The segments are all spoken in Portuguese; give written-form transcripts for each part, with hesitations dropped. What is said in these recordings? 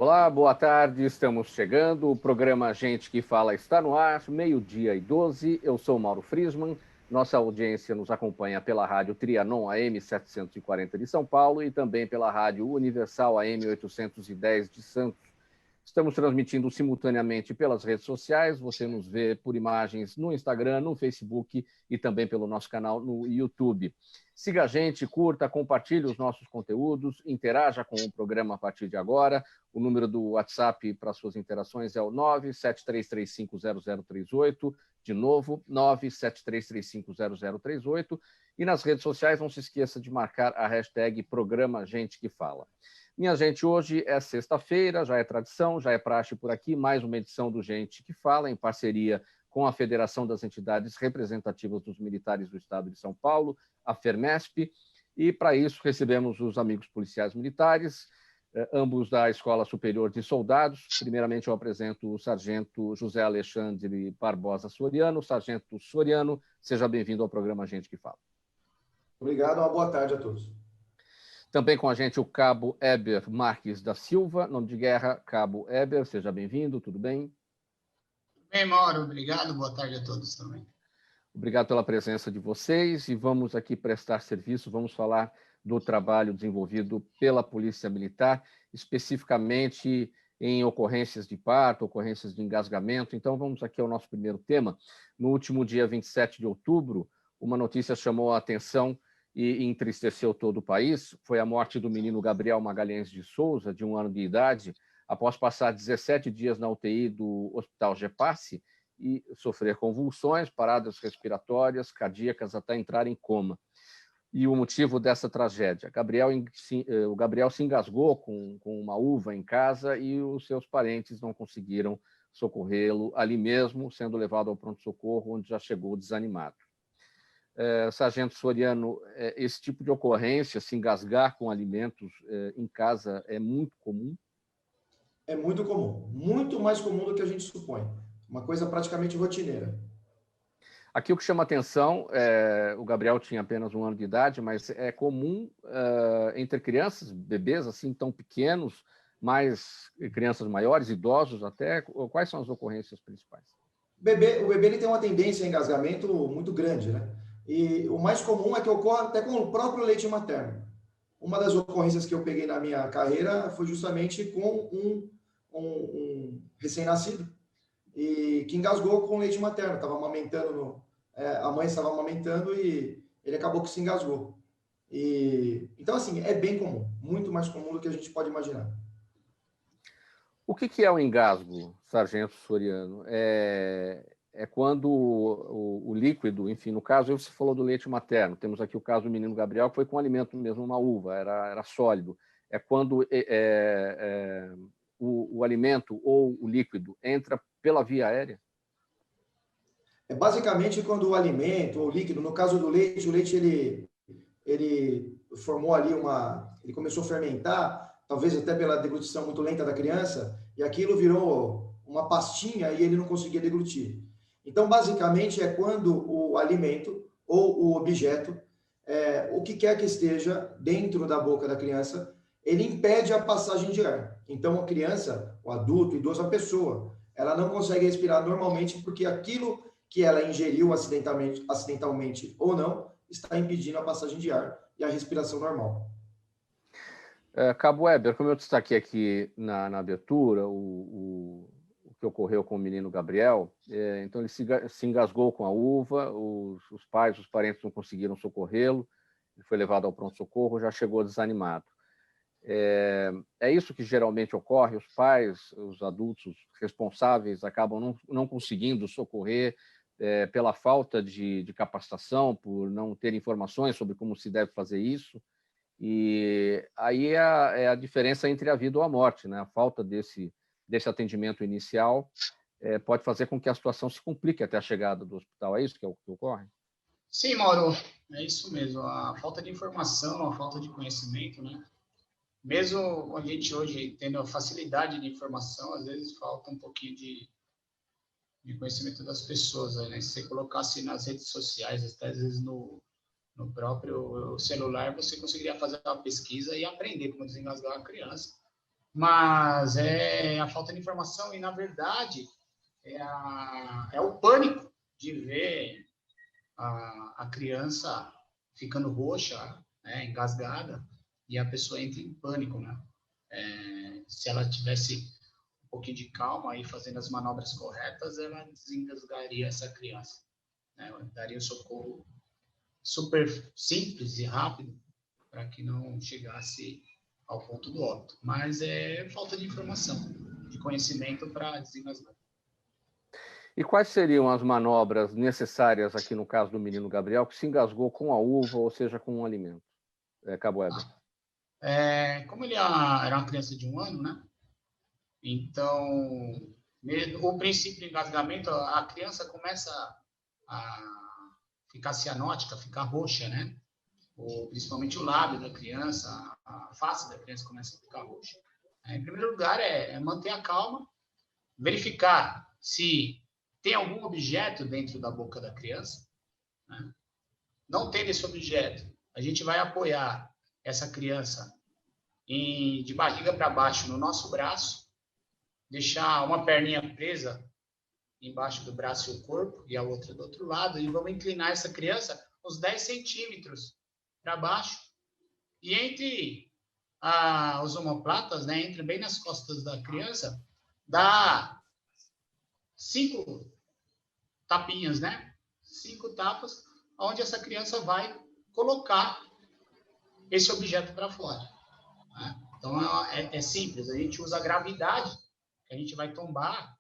Olá, boa tarde, estamos chegando. O programa Gente que Fala está no ar, 12h12. Eu sou Mauro Friesman. Nossa audiência nos acompanha pela rádio Trianon AM 740 de São Paulo e também pela rádio Universal AM 810 de Santos. Estamos transmitindo simultaneamente pelas redes sociais. Você nos vê por imagens no Instagram, no Facebook e também pelo nosso canal no YouTube. Siga a gente, curta, compartilhe os nossos conteúdos, interaja com o programa a partir de agora. O número do WhatsApp para suas interações é o 973350038. De novo, 973350038. E nas redes sociais, não se esqueça de marcar a hashtag Programa Gente que Fala. Minha gente, hoje é sexta-feira, já é tradição, já é praxe por aqui, mais uma edição do Gente que Fala, em parceria com a Federação das Entidades Representativas dos Militares do Estado de São Paulo, a FERMESP, e para isso recebemos os amigos policiais militares, ambos da Escola Superior de Soldados. Primeiramente eu apresento o Sargento José Alexandre Barbosa Soriano. Sargento Soriano, seja bem-vindo ao programa Gente que Fala. Obrigado, uma boa tarde a todos. Também com a gente o Cabo Eber Marques da Silva, nome de guerra, Cabo Eber, seja bem-vindo, tudo bem? Bem, Mauro, obrigado, boa tarde a todos também. Obrigado pela presença de vocês e vamos aqui prestar serviço, vamos falar do trabalho desenvolvido pela Polícia Militar, especificamente em ocorrências de parto, ocorrências de engasgamento. Então vamos aqui ao nosso primeiro tema. No último dia 27 de outubro, uma notícia chamou a atenção e entristeceu todo o país. Foi a morte do menino Gabriel Magalhães de Souza, de 1 ano de idade, após passar 17 dias na UTI do Hospital Gepasse e sofrer convulsões, paradas respiratórias, cardíacas, até entrar em coma. E o motivo dessa tragédia? O Gabriel se engasgou com uma uva em casa e os seus parentes não conseguiram socorrê-lo ali mesmo, sendo levado ao pronto-socorro, onde já chegou desanimado. Sargento Soriano, esse tipo de ocorrência, se engasgar com alimentos em casa, é muito comum? É muito comum, muito mais comum do que a gente supõe. Uma coisa praticamente rotineira. Aqui o que chama atenção, o Gabriel tinha apenas 1 ano de idade, mas é comum entre crianças, bebês assim tão pequenos, mais crianças maiores, idosos até. Quais são as ocorrências principais? O bebê ele tem uma tendência a engasgamento muito grande, né? E o mais comum é que ocorra até com o próprio leite materno. Uma das ocorrências que eu peguei na minha carreira foi justamente com um recém-nascido e que engasgou com leite materno. Estava amamentando, a mãe estava amamentando e ele acabou que se engasgou. Então, assim, é bem comum, muito mais comum do que a gente pode imaginar. O que é o engasgo, Sargento Soriano? É quando o líquido, enfim, no caso, você falou do leite materno, temos aqui o caso do menino Gabriel, que foi com alimento mesmo, uma uva, era sólido. É quando o alimento ou o líquido entra pela via aérea? É basicamente quando o alimento ou o líquido, no caso do leite, o leite ele formou ali ele começou a fermentar, talvez até pela deglutição muito lenta da criança, e aquilo virou uma pastinha e ele não conseguia deglutir. Então, basicamente, é quando o alimento ou o objeto, o que quer que esteja dentro da boca da criança, ele impede a passagem de ar. Então, a criança, o adulto, o idoso, a pessoa, ela não consegue respirar normalmente porque aquilo que ela ingeriu acidentalmente ou não, está impedindo a passagem de ar e a respiração normal. Cabo Weber, como eu destaquei aqui na abertura, o que ocorreu com o menino Gabriel, então ele se engasgou com a uva, os pais, os parentes não conseguiram socorrê-lo, ele foi levado ao pronto-socorro, já chegou desanimado. É isso que geralmente ocorre, os pais, os adultos responsáveis acabam não conseguindo socorrer pela falta de capacitação, por não ter informações sobre como se deve fazer isso. E aí é a diferença entre a vida ou a morte, né? A falta desse atendimento inicial pode fazer com que a situação se complique até a chegada do hospital. É isso que ocorre? Sim, Mauro, é isso mesmo. A falta de informação, a falta de conhecimento, né? Mesmo a gente hoje tendo a facilidade de informação, às vezes falta um pouquinho de conhecimento das pessoas, né? Se você colocasse nas redes sociais, até às vezes no próprio celular, você conseguiria fazer uma pesquisa e aprender como desengasgar a criança. mas é a falta de informação e, na verdade, é o pânico de ver a criança ficando roxa, né, engasgada, e a pessoa entra em pânico, né? Se ela tivesse um pouquinho de calma e fazendo as manobras corretas, ela desengasgaria essa criança, né? Daria um socorro super simples e rápido para que não chegasse ao ponto do óbito. Mas é falta de informação, de conhecimento para desengasgar. E quais seriam as manobras necessárias aqui no caso do menino Gabriel, que se engasgou com a uva, ou seja, com um alimento? Cabo Weber. Como ele era uma criança de 1 ano, né? Então, o princípio de engasgamento, a criança começa a ficar cianótica, ficar roxa, né? Principalmente o lábio da criança, a face da criança começa a ficar roxa. Em primeiro lugar, é manter a calma, verificar se tem algum objeto dentro da boca da criança, né? Não tendo esse objeto, a gente vai apoiar essa criança de barriga para baixo no nosso braço, deixar uma perninha presa embaixo do braço e o corpo, e a outra do outro lado, e vamos inclinar essa criança uns 10 centímetros para baixo, e entre os omoplatas, né, entre bem nas costas da criança, dá 5 tapinhas, né? 5 tapas, onde essa criança vai colocar esse objeto para fora, né? Então, é simples. A gente usa a gravidade, que a gente vai tombar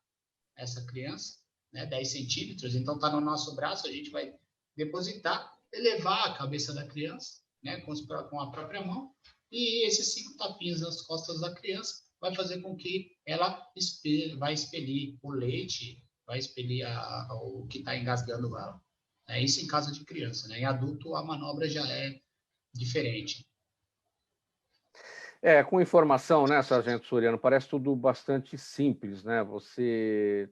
essa criança, né? 10 centímetros. Então, está no nosso braço, a gente vai depositar, elevar a cabeça da criança, né? Com a própria mão. E esses 5 tapinhas nas costas da criança vai fazer com que ela vai expelir o leite, vai expelir o que está engasgando ela. É isso em caso de criança, né? Em adulto, a manobra já é diferente. Com informação, né, Sargento Soriano, parece tudo bastante simples, né? Você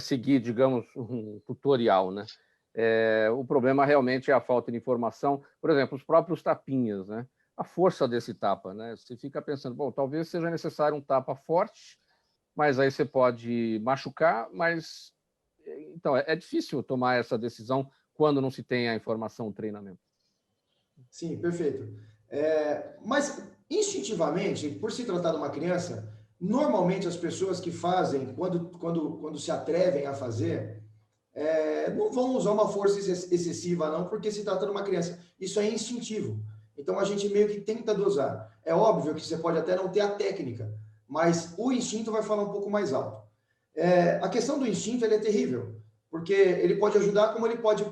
seguir, digamos, um tutorial, né? O problema realmente é a falta de informação. Por exemplo, os próprios tapinhas, né? A força desse tapa, né? Você fica pensando, bom, talvez seja necessário um tapa forte, mas aí você pode machucar, mas então é difícil tomar essa decisão quando não se tem a informação, o treinamento. Sim, perfeito. Mas instintivamente, por se tratar de uma criança, normalmente as pessoas que fazem, quando se atrevem a fazer, não vão usar uma força excessiva, não, porque se trata de uma criança. Isso é instintivo. Então a gente meio que tenta dosar. É óbvio que você pode até não ter a técnica, mas o instinto vai falar um pouco mais alto. A questão do instinto é terrível, porque ele pode ajudar como ele pode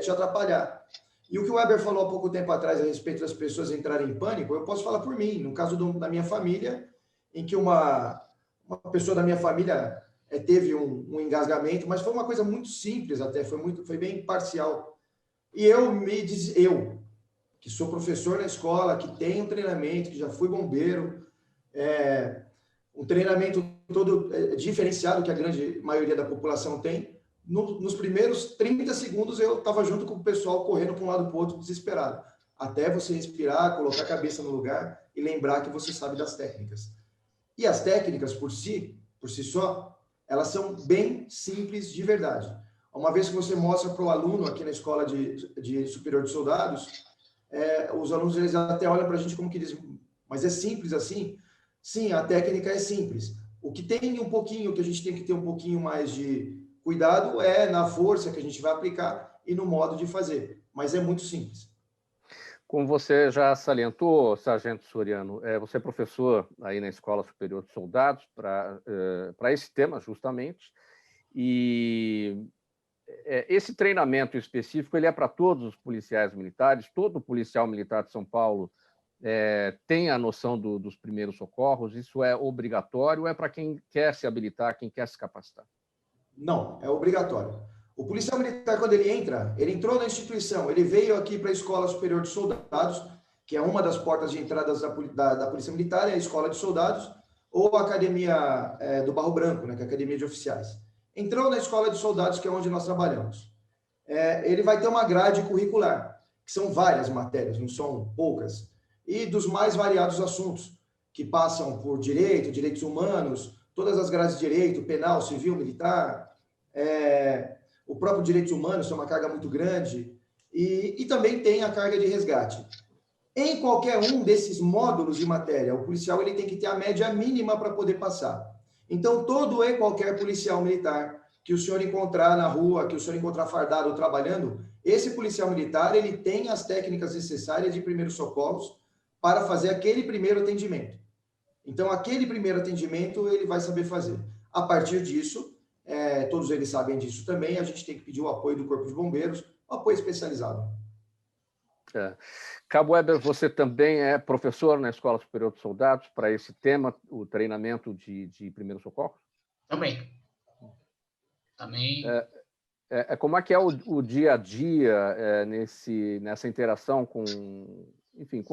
te atrapalhar. E o que o Weber falou há pouco tempo atrás a respeito das pessoas entrarem em pânico, eu posso falar por mim, no caso da minha família, em que uma pessoa da minha família teve um engasgamento, mas foi uma coisa muito simples até, foi bem parcial. E eu, que sou professor na escola, que tenho treinamento, que já fui bombeiro, um treinamento todo diferenciado que a grande maioria da população tem, nos primeiros 30 segundos eu estava junto com o pessoal correndo para um lado para o outro desesperado, até você respirar, colocar a cabeça no lugar e lembrar que você sabe das técnicas. E as técnicas por si só, elas são bem simples de verdade. Uma vez que você mostra para o aluno aqui na escola de superior de soldados, os alunos eles até olham para a gente como que dizem, mas é simples assim? Sim, a técnica é simples. O que tem um pouquinho, que a gente tem que ter um pouquinho mais de cuidado é na força que a gente vai aplicar e no modo de fazer, mas é muito simples. Como você já salientou, Sargento Soriano, você é professor aí na Escola Superior de Soldados para esse tema, justamente, e esse treinamento específico ele é para todos os policiais militares, todo policial militar de São Paulo tem a noção dos primeiros socorros, isso é obrigatório ou é para quem quer se habilitar, quem quer se capacitar? Não, é obrigatório. O policial militar, quando ele entrou na instituição, ele veio aqui para a Escola Superior de Soldados, que é uma das portas de entradas da Polícia Militar, é a Escola de Soldados, ou a Academia do Barro Branco, né, que é a Academia de Oficiais. Entrou na Escola de Soldados, que é onde nós trabalhamos. Ele vai ter uma grade curricular, que são várias matérias, não são poucas, e dos mais variados assuntos. que passam por direito, direitos humanos, todas as grades de direito, penal, civil, militar, o próprio direitos humanos é uma carga muito grande, e também tem a carga de resgate. Em qualquer um desses módulos de matéria, o policial ele tem que ter a média mínima para poder passar. Então, todo e qualquer policial militar que o senhor encontrar na rua, que o senhor encontrar fardado ou trabalhando, esse policial militar ele tem as técnicas necessárias de primeiros socorros para fazer aquele primeiro atendimento. Então, aquele primeiro atendimento ele vai saber fazer. A partir disso, todos eles sabem disso também, a gente tem que pedir o apoio do Corpo de Bombeiros, o apoio especializado. Cabo Weber, você também é professor na Escola Superior de Soldados para esse tema, o treinamento de primeiros socorros? Também. Como é que é o dia a dia nessa interação com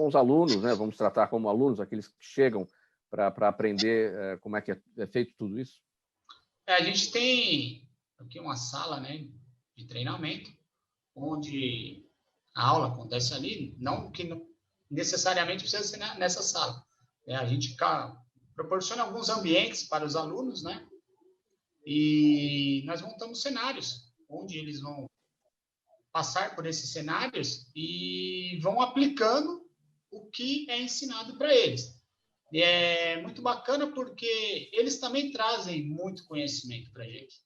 os alunos, né? Vamos tratar como alunos, aqueles que chegam para aprender como é que é feito tudo isso? A gente tem aqui uma sala, né, de treinamento, onde a aula acontece ali, não que necessariamente precisa ser nessa sala. A gente proporciona alguns ambientes para os alunos, né? E nós montamos cenários, onde eles vão passar por esses cenários e vão aplicando o que é ensinado para eles. E é muito bacana porque eles também trazem muito conhecimento para a gente.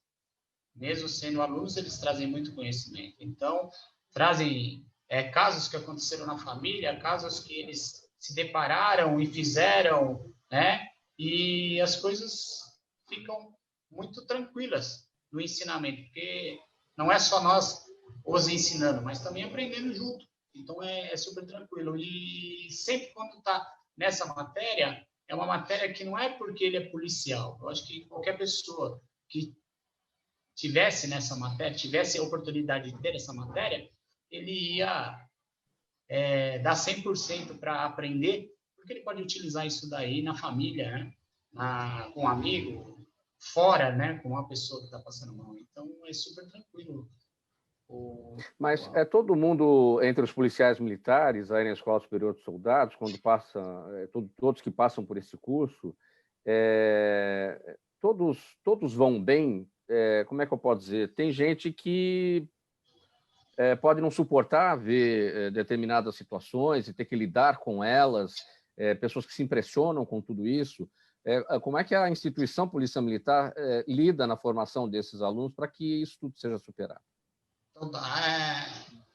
Mesmo sendo alunos, eles trazem muito conhecimento. Então, trazem casos que aconteceram na família, casos que eles se depararam e fizeram, né? E as coisas ficam muito tranquilas no ensinamento, porque não é só nós os ensinando, mas também aprendendo junto. Então, é super tranquilo. E sempre quando está nessa matéria, é uma matéria que não é porque ele é policial. Eu acho que qualquer pessoa que tivesse nessa matéria, tivesse a oportunidade de ter essa matéria, ele ia dar 100% para aprender, porque ele pode utilizar isso daí na família, né? Com um amigo, fora, né? Com uma pessoa que está passando mal. Então, é super tranquilo. Mas todo mundo, entre os policiais militares, aí na Escola Superior de Soldados, quando passa, todos que passam por esse curso, todos vão bem? Como é que eu posso dizer? Tem gente que pode não suportar ver determinadas situações e ter que lidar com elas, pessoas que se impressionam com tudo isso. Como é que a instituição Polícia Militar lida na formação desses alunos para que isso tudo seja superado? Então,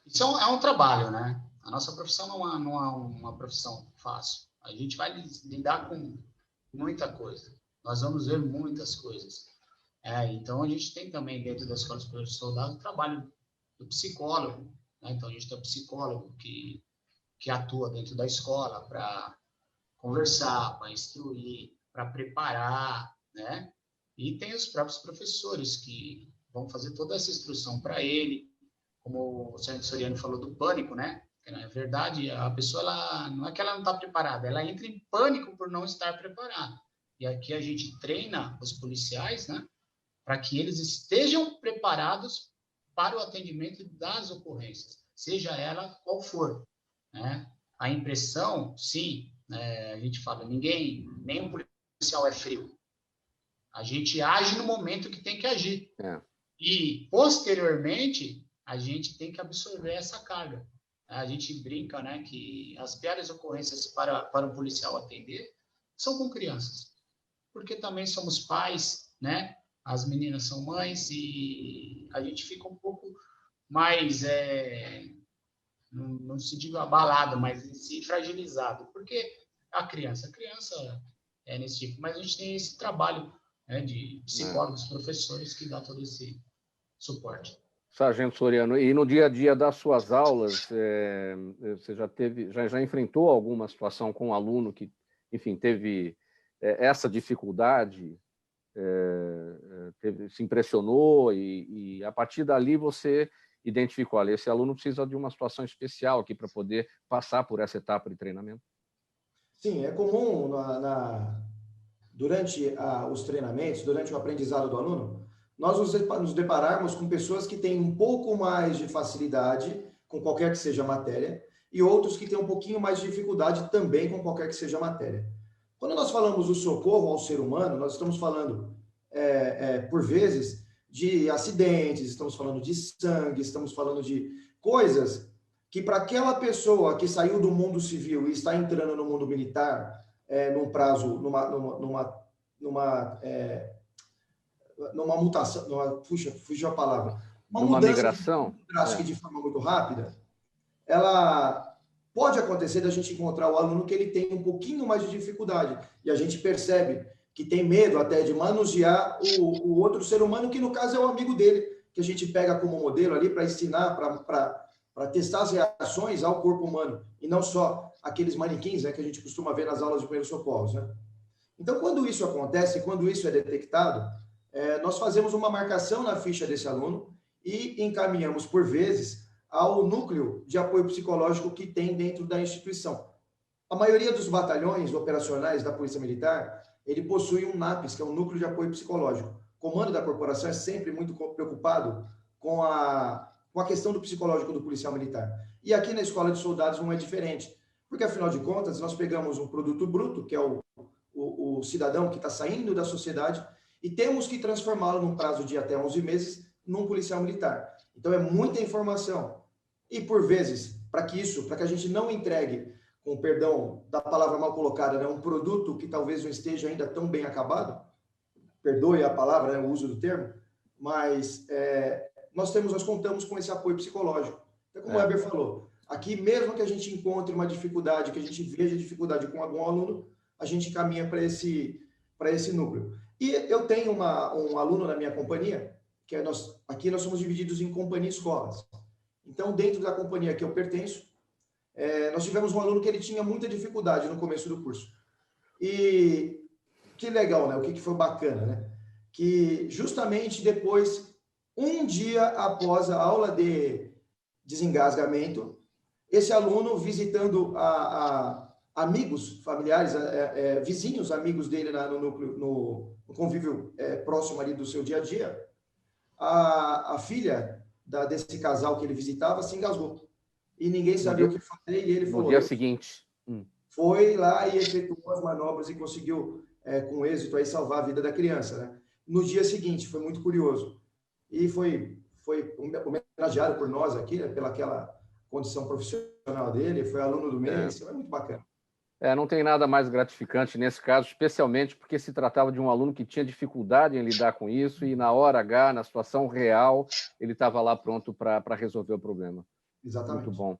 isso é um trabalho, né? A nossa profissão não é uma profissão fácil. A gente vai lidar com muita coisa. Nós vamos ver muitas coisas. Então, a gente tem também, dentro da Escola Superior de Soldados, o trabalho do psicólogo. Né? Então, a gente tem um psicólogo que atua dentro da escola para conversar, para instruir, para preparar, né? E tem os próprios professores que vão fazer toda essa instrução para ele, como o Sargento Soriano falou do pânico, né? Que, na verdade, a pessoa, não é que ela não está preparada, ela entra em pânico por não estar preparada. E aqui a gente treina os policiais, né? Para que eles estejam preparados para o atendimento das ocorrências, seja ela qual for, né? A impressão, sim, a gente fala, nenhum policial é frio. A gente age no momento que tem que agir. E, posteriormente, a gente tem que absorver essa carga. A gente brinca, né, que as piores ocorrências para um policial atender são com crianças. Porque também somos pais, né? As meninas são mães e a gente fica um pouco mais, não se diga abalado, mas em si fragilizado. Porque a criança é nesse tipo. Mas a gente tem esse trabalho, né, de psicólogos, professores que dá todo esse suporte. Sargento Soriano, e no dia a dia das suas aulas, você já enfrentou alguma situação com um aluno que, enfim, teve essa dificuldade, se impressionou e a partir dali você identificou, olha, esse aluno precisa de uma situação especial aqui para poder passar por essa etapa de treinamento? Sim, é comum durante os treinamentos, durante o aprendizado do aluno, nós nos depararmos com pessoas que têm um pouco mais de facilidade com qualquer que seja a matéria e outros que têm um pouquinho mais de dificuldade também com qualquer que seja a matéria. Quando nós falamos do socorro ao ser humano, nós estamos falando, por vezes, de acidentes, estamos falando de sangue, estamos falando de coisas que para aquela pessoa que saiu do mundo civil e está entrando no mundo militar, num prazo, numa mutação, fugiu a palavra, uma Numa mudança migração? drástica de forma muito rápida, ela pode acontecer da gente encontrar o aluno que ele tem um pouquinho mais de dificuldade, e a gente percebe que tem medo até de manusear o outro ser humano, que no caso é o amigo dele, que a gente pega como modelo ali para ensinar, para testar as reações ao corpo humano, e não só aqueles manequins, né, que a gente costuma ver nas aulas de primeiros socorros, né? Então, quando isso acontece, quando isso é detectado, nós fazemos uma marcação na ficha desse aluno e encaminhamos, por vezes, ao núcleo de apoio psicológico que tem dentro da instituição. A maioria dos batalhões operacionais da Polícia Militar, ele possui um NAPS, que é um núcleo de apoio psicológico. O comando da corporação é sempre muito preocupado com a questão do psicológico do policial militar. E aqui na Escola de Soldados não é diferente, porque, afinal de contas, nós pegamos um produto bruto, que é o cidadão que está saindo da sociedade, e temos que transformá-lo num prazo de até 11 meses num policial militar. Então, é muita informação. E, por vezes, para que a gente não entregue, com perdão da palavra mal colocada, né, um produto que talvez não esteja ainda tão bem acabado, perdoe a palavra, né, o uso do termo, mas nós contamos com esse apoio psicológico. Então, como o Weber falou, aqui mesmo que a gente encontre uma dificuldade, que a gente veja dificuldade com algum aluno, a gente caminha para esse núcleo. E eu tenho um aluno na minha companhia, que aqui nós somos divididos em companhia e escolas. Então, dentro da companhia que eu pertenço, nós tivemos um aluno que ele tinha muita dificuldade no começo do curso. E que legal, né? O que foi bacana, né? Que justamente depois, um dia após a aula de desengasgamento, esse aluno visitando amigos, familiares, vizinhos, amigos dele no núcleo, no convívio próximo ali do seu dia a dia, a filha desse casal que ele visitava se engasgou. E ninguém sabia o que fazer, e ele falou... No dia seguinte. Foi lá e efetuou as manobras e conseguiu, com êxito, aí, salvar a vida da criança, né? No dia seguinte, foi muito curioso. E foi homenageado por nós aqui, né, pelaquela condição profissional dele, foi aluno do mês, foi muito bacana. Não tem nada mais gratificante nesse caso, especialmente porque se tratava de um aluno que tinha dificuldade em lidar com isso e na hora H, na situação real, ele estava lá pronto para resolver o problema. Exatamente. Muito bom.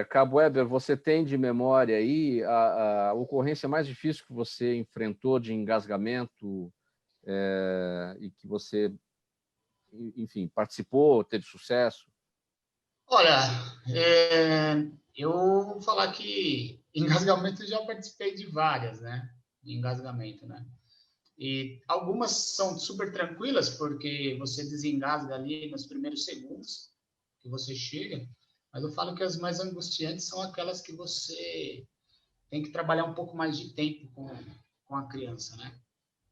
Cabo Weber, você tem de memória aí a ocorrência mais difícil que você enfrentou de engasgamento e que você, enfim, participou, teve sucesso? Olha, eu vou falar que engasgamento eu já participei de várias, né? De engasgamento, né? E algumas são super tranquilas, porque você desengasga ali nos primeiros segundos que você chega, mas eu falo que as mais angustiantes são aquelas que você tem que trabalhar um pouco mais de tempo com a criança, né?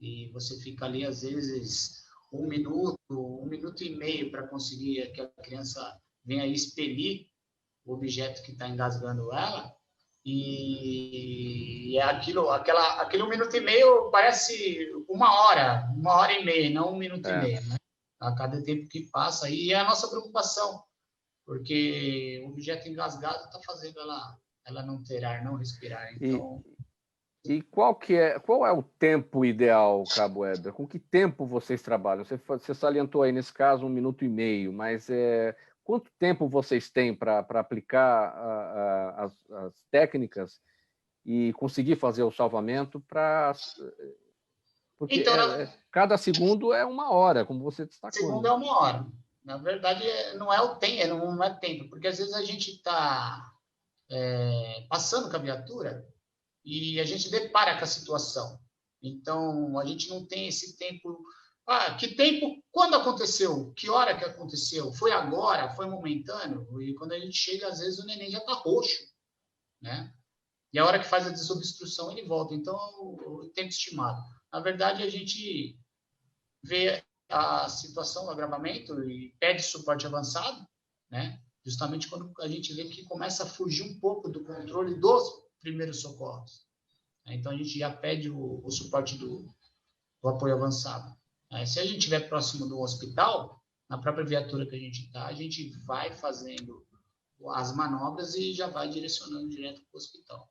E você fica ali, às vezes, 1 minuto e meio para conseguir que a criança venha expelir o objeto que está engasgando ela, e aquele 1 minuto e meio parece 1 hora, 1h30, não 1 minuto e meio, né? A cada tempo que passa, e é a nossa preocupação, porque o objeto engasgado está fazendo ela não ter ar, não respirar. Então... E qual é o tempo ideal, Cabo Weber? Com que tempo vocês trabalham? Você salientou aí, nesse caso, 1 minuto e meio, mas quanto tempo vocês têm para aplicar as técnicas e conseguir fazer o salvamento? Porque então, cada segundo é 1 hora, como você destacou. Segundo é 1 hora. Na verdade, não é tempo, porque às vezes a gente está passando com a viatura e a gente depara com a situação. Então, a gente não tem esse tempo... que tempo? Quando aconteceu? Que hora que aconteceu? Foi agora? Foi momentâneo? E quando a gente chega, às vezes o neném já está roxo, né? E a hora que faz a desobstrução, ele volta. Então, o tempo estimado. Na verdade, a gente vê a situação do agravamento e pede suporte avançado, né? Justamente quando a gente vê que começa a fugir um pouco do controle dos primeiros socorros. Então, a gente já pede o suporte do apoio avançado. Se a gente estiver próximo do hospital, na própria viatura que a gente está, a gente vai fazendo as manobras e já vai direcionando direto para o hospital.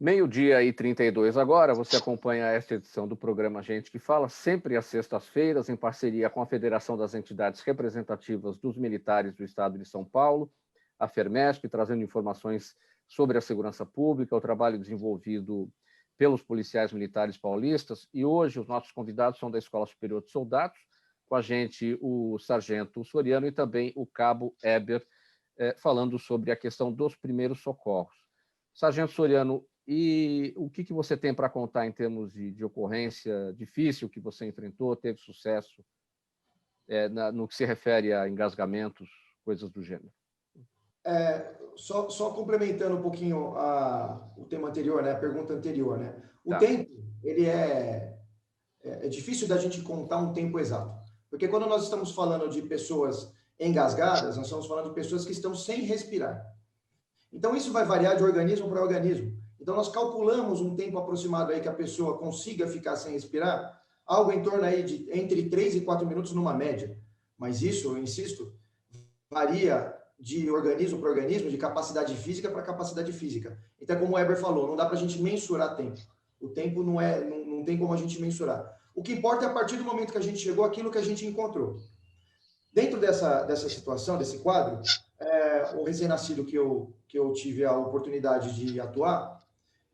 12h32 agora, você acompanha esta edição do programa Gente que Fala, sempre às sextas-feiras, em parceria com a Federação das Entidades Representativas dos Militares do Estado de São Paulo, a FERMESP, trazendo informações sobre a segurança pública, o trabalho desenvolvido pelos policiais militares paulistas. E hoje os nossos convidados são da Escola Superior de Soldados, com a gente o Sargento Soriano e também o Cabo Eber, falando sobre a questão dos primeiros socorros. Sargento Soriano, e o que você tem para contar em termos de ocorrência difícil que você enfrentou, teve sucesso, no que se refere a engasgamentos, coisas do gênero? Só complementando um pouquinho o tema anterior, né, a pergunta anterior, né? O Tá. tempo, ele é difícil da gente contar um tempo exato, porque quando nós estamos falando de pessoas engasgadas, nós estamos falando de pessoas que estão sem respirar. Então, isso vai variar de organismo para organismo. Então, nós calculamos um tempo aproximado aí que a pessoa consiga ficar sem respirar, algo em torno aí de entre 3 e 4 minutos numa média. Mas isso, eu insisto, varia de organismo para organismo, de capacidade física para capacidade física. Então, como o Eber falou, não dá para a gente mensurar tempo. O tempo não tem como a gente mensurar. O que importa é, a partir do momento que a gente chegou, aquilo que a gente encontrou. Dentro dessa situação, desse quadro, o recém-nascido que eu tive a oportunidade de atuar,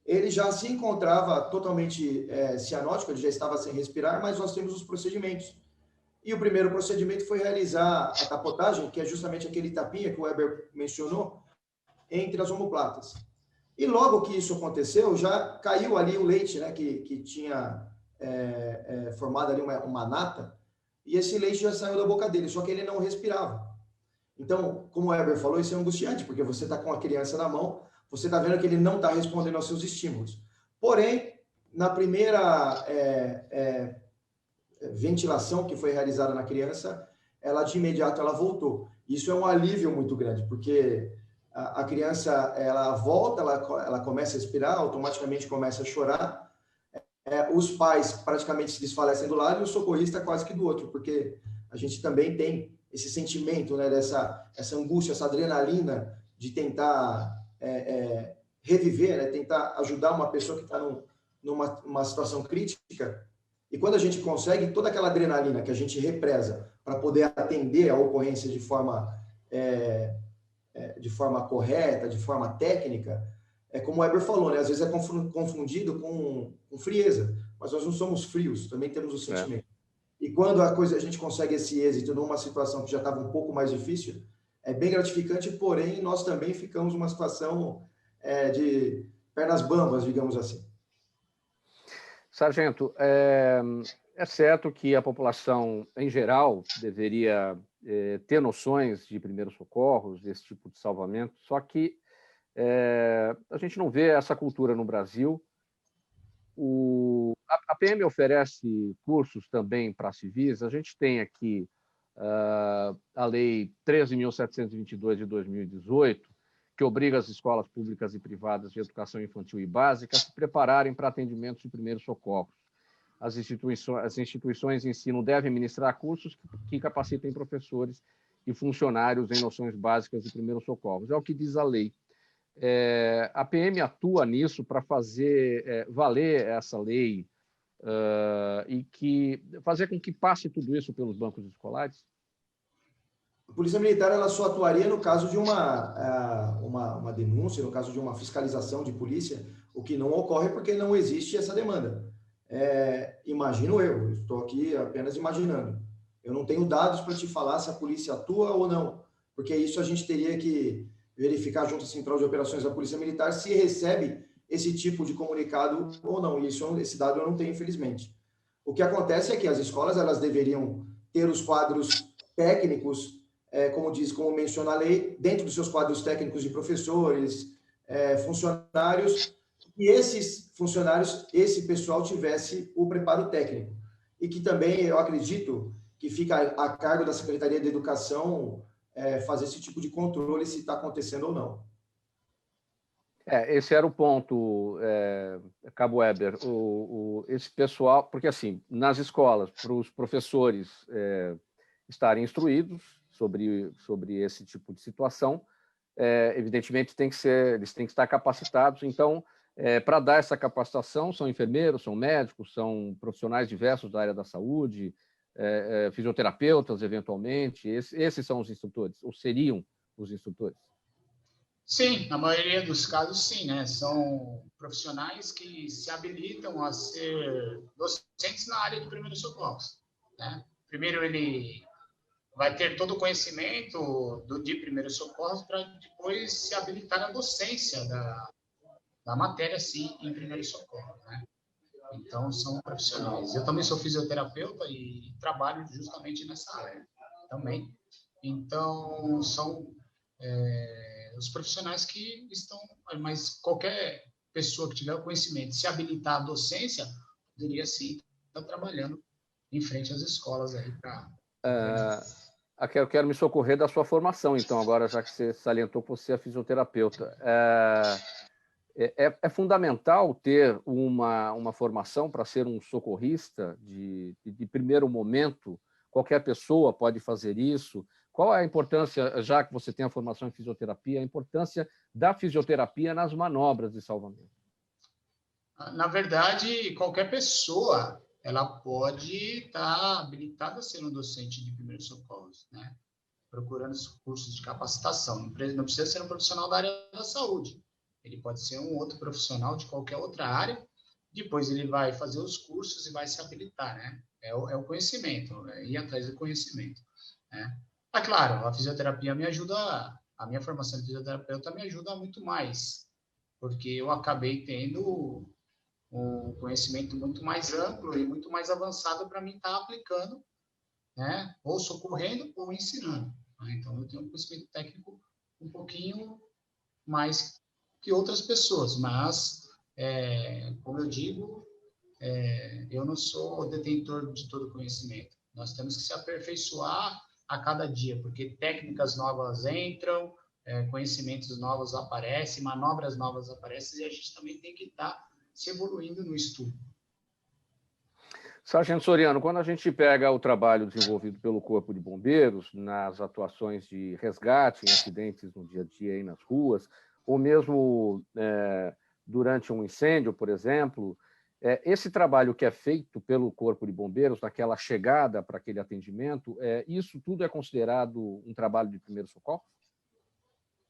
ele já se encontrava totalmente cianótico, ele já estava sem respirar, mas nós temos os procedimentos. E o primeiro procedimento foi realizar a tapotagem, que é justamente aquele tapinha que o Eber mencionou, entre as omoplatas. E logo que isso aconteceu, já caiu ali o leite, né, que tinha formado ali uma nata, e esse leite já saiu da boca dele, só que ele não respirava. Então, como o Eber falou, isso é angustiante, porque você está com a criança na mão, você está vendo que ele não está respondendo aos seus estímulos. Porém, na primeira ventilação que foi realizada na criança, ela de imediato ela voltou. Isso é um alívio muito grande, porque a criança ela volta, ela começa a respirar, automaticamente começa a chorar, os pais praticamente se desfalecem do lado e o socorrista quase que do outro, porque a gente também tem esse sentimento, né, essa angústia, essa adrenalina de tentar reviver, né, tentar ajudar uma pessoa que está numa situação crítica. E quando a gente consegue, toda aquela adrenalina que a gente represa para poder atender a ocorrência de forma correta, de forma técnica, como o Eber falou, né, às vezes é confundido com frieza, mas nós não somos frios, também temos o sentimento. E quando a gente consegue esse êxito numa situação que já estava um pouco mais difícil, é bem gratificante, porém nós também ficamos numa situação de pernas bambas, digamos assim. Sargento, é certo que a população, em geral, deveria ter noções de primeiros socorros, desse tipo de salvamento, só que a gente não vê essa cultura no Brasil. A PM oferece cursos também para civis. A gente tem aqui a Lei 13.722 de 2018, que obriga as escolas públicas e privadas de educação infantil e básica a se prepararem para atendimentos de primeiros socorros. As instituições de ensino devem ministrar cursos que capacitem professores e funcionários em noções básicas de primeiros socorros. É o que diz a lei. A PM atua nisso para fazer valer essa lei e fazer com que passe tudo isso pelos bancos escolares? A Polícia Militar ela só atuaria no caso de uma denúncia, no caso de uma fiscalização de polícia, o que não ocorre porque não existe essa demanda. Imagino eu estou aqui apenas imaginando. Eu não tenho dados para te falar se a polícia atua ou não, porque isso a gente teria que verificar junto à Central de Operações da Polícia Militar se recebe esse tipo de comunicado ou não. E esse dado eu não tenho, infelizmente. O que acontece é que as escolas elas deveriam ter os quadros técnicos, como menciona a lei, dentro dos seus quadros técnicos de professores, funcionários, e esses funcionários, esse pessoal tivesse o preparo técnico. E que também, eu acredito, que fica a cargo da Secretaria de Educação fazer esse tipo de controle se está acontecendo ou não. Esse era o ponto, Cabo Weber. Esse pessoal, porque assim, nas escolas, para os professores estarem instruídos sobre esse tipo de situação, evidentemente eles têm que estar capacitados. Então, para dar essa capacitação, são enfermeiros, são médicos, são profissionais diversos da área da saúde, fisioterapeutas, eventualmente. Esses são os instrutores, ou seriam os instrutores? Sim, na maioria dos casos, sim, né? São profissionais que se habilitam a ser docentes na área de primeiros socorros, né? Primeiro, ele vai ter todo o conhecimento de primeiros socorros para depois se habilitar na docência da matéria, sim, em primeiros socorros, né? Então, são profissionais. Eu também sou fisioterapeuta e trabalho justamente nessa área também. Então, são os profissionais que estão... Mas qualquer pessoa que tiver o conhecimento de se habilitar à docência, poderia, sim, estar trabalhando em frente às escolas aí para... Aqui eu quero me socorrer da sua formação, então, agora, já que você salientou que você é fisioterapeuta. É fundamental ter uma formação para ser um socorrista de primeiro momento? Qualquer pessoa pode fazer isso? Qual é a importância, já que você tem a formação em fisioterapia, a importância da fisioterapia nas manobras de salvamento? Na verdade, qualquer pessoa ela pode estar habilitada a ser um docente de primeiros socorros, né? Procurando cursos de capacitação. Não precisa ser um profissional da área da saúde. Ele pode ser um outro profissional de qualquer outra área. Depois ele vai fazer os cursos e vai se habilitar, né? É o conhecimento, ir atrás do conhecimento, né? Mas, claro, a fisioterapia me ajuda, a minha formação de fisioterapeuta me ajuda muito mais, porque eu acabei tendo um conhecimento muito mais amplo e muito mais avançado para mim estar aplicando, né? Ou socorrendo ou ensinando. Né? Então, eu tenho um conhecimento técnico um pouquinho mais que outras pessoas, mas, como eu digo, eu não sou detentor de todo conhecimento. Nós temos que se aperfeiçoar a cada dia, porque técnicas novas entram, conhecimentos novos aparecem, manobras novas aparecem, e a gente também tem que estar se evoluindo no estudo. Sargento Soriano, quando a gente pega o trabalho desenvolvido pelo Corpo de Bombeiros nas atuações de resgate em acidentes no dia a dia aí nas ruas, ou mesmo durante um incêndio, por exemplo, esse trabalho que é feito pelo Corpo de Bombeiros, naquela chegada para aquele atendimento, isso tudo é considerado um trabalho de primeiro socorro?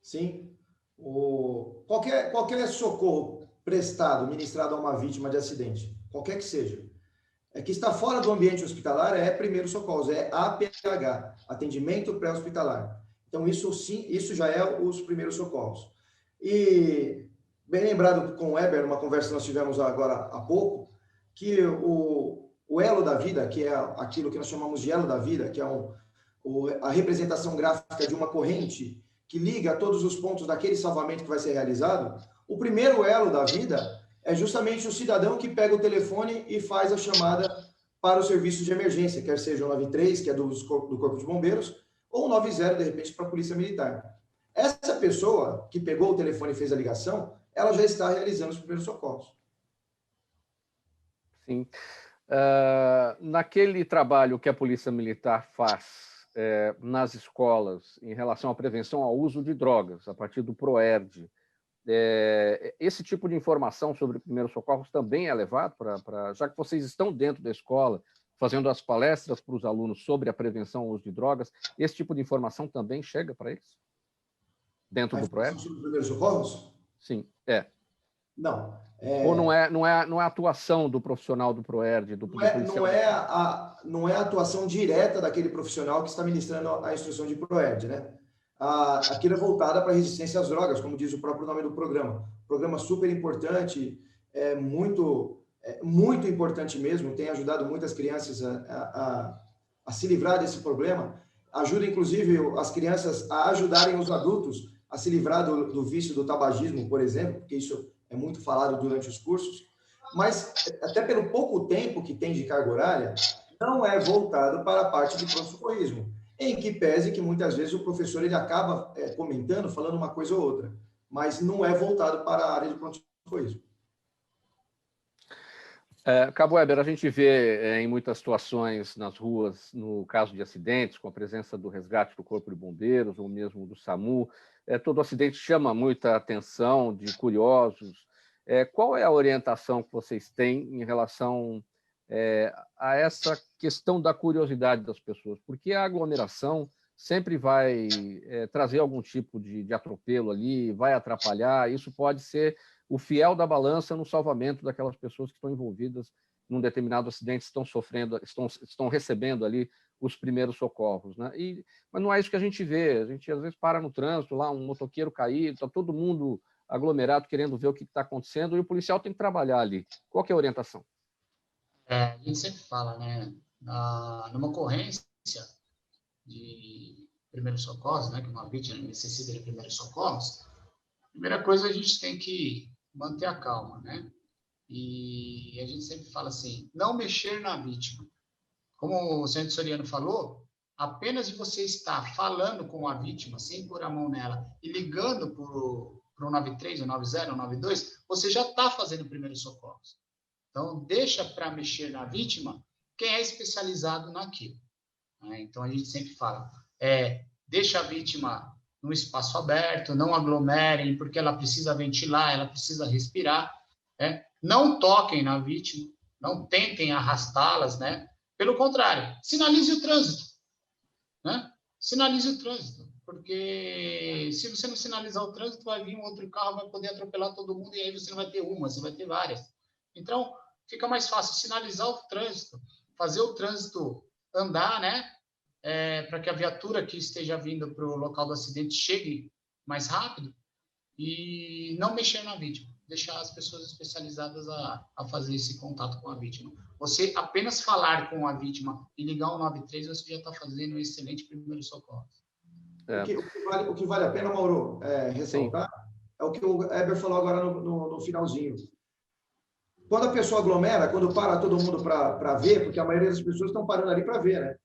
Sim. Qualquer socorro prestado, ministrado a uma vítima de acidente, qualquer que seja, que está fora do ambiente hospitalar, é primeiro socorro, é APH, atendimento pré-hospitalar. Então, isso sim, isso já é os primeiros socorros. E, bem lembrado com o Weber, numa conversa que nós tivemos agora há pouco, que o elo da vida, que é aquilo que nós chamamos de elo da vida, que é a representação gráfica de uma corrente que liga todos os pontos daquele salvamento que vai ser realizado, o primeiro elo da vida é justamente o cidadão que pega o telefone e faz a chamada para o serviço de emergência, quer seja o 93, que é do Corpo de Bombeiros, ou o 90, de repente, para a Polícia Militar. Essa pessoa que pegou o telefone e fez a ligação, ela já está realizando os primeiros socorros. Sim. Naquele trabalho que a Polícia Militar faz nas escolas em relação à prevenção ao uso de drogas, a partir do PROERD, esse tipo de informação sobre primeiros socorros também é levado já que vocês estão dentro da escola, fazendo as palestras para os alunos sobre a prevenção ao uso de drogas, esse tipo de informação também chega para eles? Dentro do PROERD? Sobre primeiros socorros? Sim, Não. Ou não é a atuação do profissional do PROERD, do policial? Não é a atuação direta daquele profissional que está ministrando a instrução de PROERD, né? Aquilo é voltada para a resistência às drogas, como diz o próprio nome do programa. Programa super importante, muito importante mesmo, tem ajudado muitas crianças a se livrar desse problema. Ajuda, inclusive, as crianças a ajudarem os adultos a se livrar do vício do tabagismo, por exemplo, porque isso é muito falado durante os cursos. Mas, até pelo pouco tempo que tem de carga horária, não é voltado para a parte de pronto-socorrismo, em que pese que muitas vezes o professor ele acaba comentando, falando uma coisa ou outra. mas não é voltado para a área de pronto-socorrismo. Cabo Weber, a gente vê em muitas situações nas ruas, no caso de acidentes, com a presença do resgate do Corpo de Bombeiros ou mesmo do SAMU, todo acidente chama muita atenção de curiosos. Qual é a orientação que vocês têm em relação a essa questão da curiosidade das pessoas? Porque a aglomeração sempre vai trazer algum tipo de atropelo ali, vai atrapalhar, isso pode ser o fiel da balança no salvamento daquelas pessoas que estão envolvidas num determinado acidente, estão recebendo ali os primeiros socorros, né? Mas não é isso que a gente vê. A gente às vezes para no trânsito, lá um motoqueiro caído, está todo mundo aglomerado querendo ver o que está acontecendo e o policial tem que trabalhar ali. Qual que é a orientação? A gente sempre fala, né? Numa ocorrência de primeiros socorros, né? Que uma vítima necessita de primeiros socorros, a primeira coisa a gente tem que manter a calma, né? E a gente sempre fala assim, não mexer na vítima. Como o Sr. Soriano falou, apenas de você estar falando com a vítima, sem pôr a mão nela, e ligando para o 93, o 90, o 92, você já está fazendo primeiros socorros. Então, deixa para mexer na vítima quem é especializado naquilo. Né? Então, a gente sempre fala, deixa a vítima num espaço aberto, não aglomerem, porque ela precisa ventilar, ela precisa respirar. Né? Não toquem na vítima, não tentem arrastá-las, né? Pelo contrário, sinalize o trânsito. Né? Sinalize o trânsito, porque se você não sinalizar o trânsito, vai vir um outro carro, vai poder atropelar todo mundo, e aí você não vai ter uma, você vai ter várias. Então, fica mais fácil sinalizar o trânsito, fazer o trânsito andar, né? Para que a viatura que esteja vindo para o local do acidente chegue mais rápido e não mexer na vítima, deixar as pessoas especializadas a fazer esse contato com a vítima. Você apenas falar com a vítima e ligar o 93, você já está fazendo um excelente primeiro socorro. O que vale a pena, Mauro, ressaltar, é o que o Heber falou agora no finalzinho. Quando a pessoa aglomera, quando para todo mundo para ver, porque a maioria das pessoas estão parando ali para ver, né?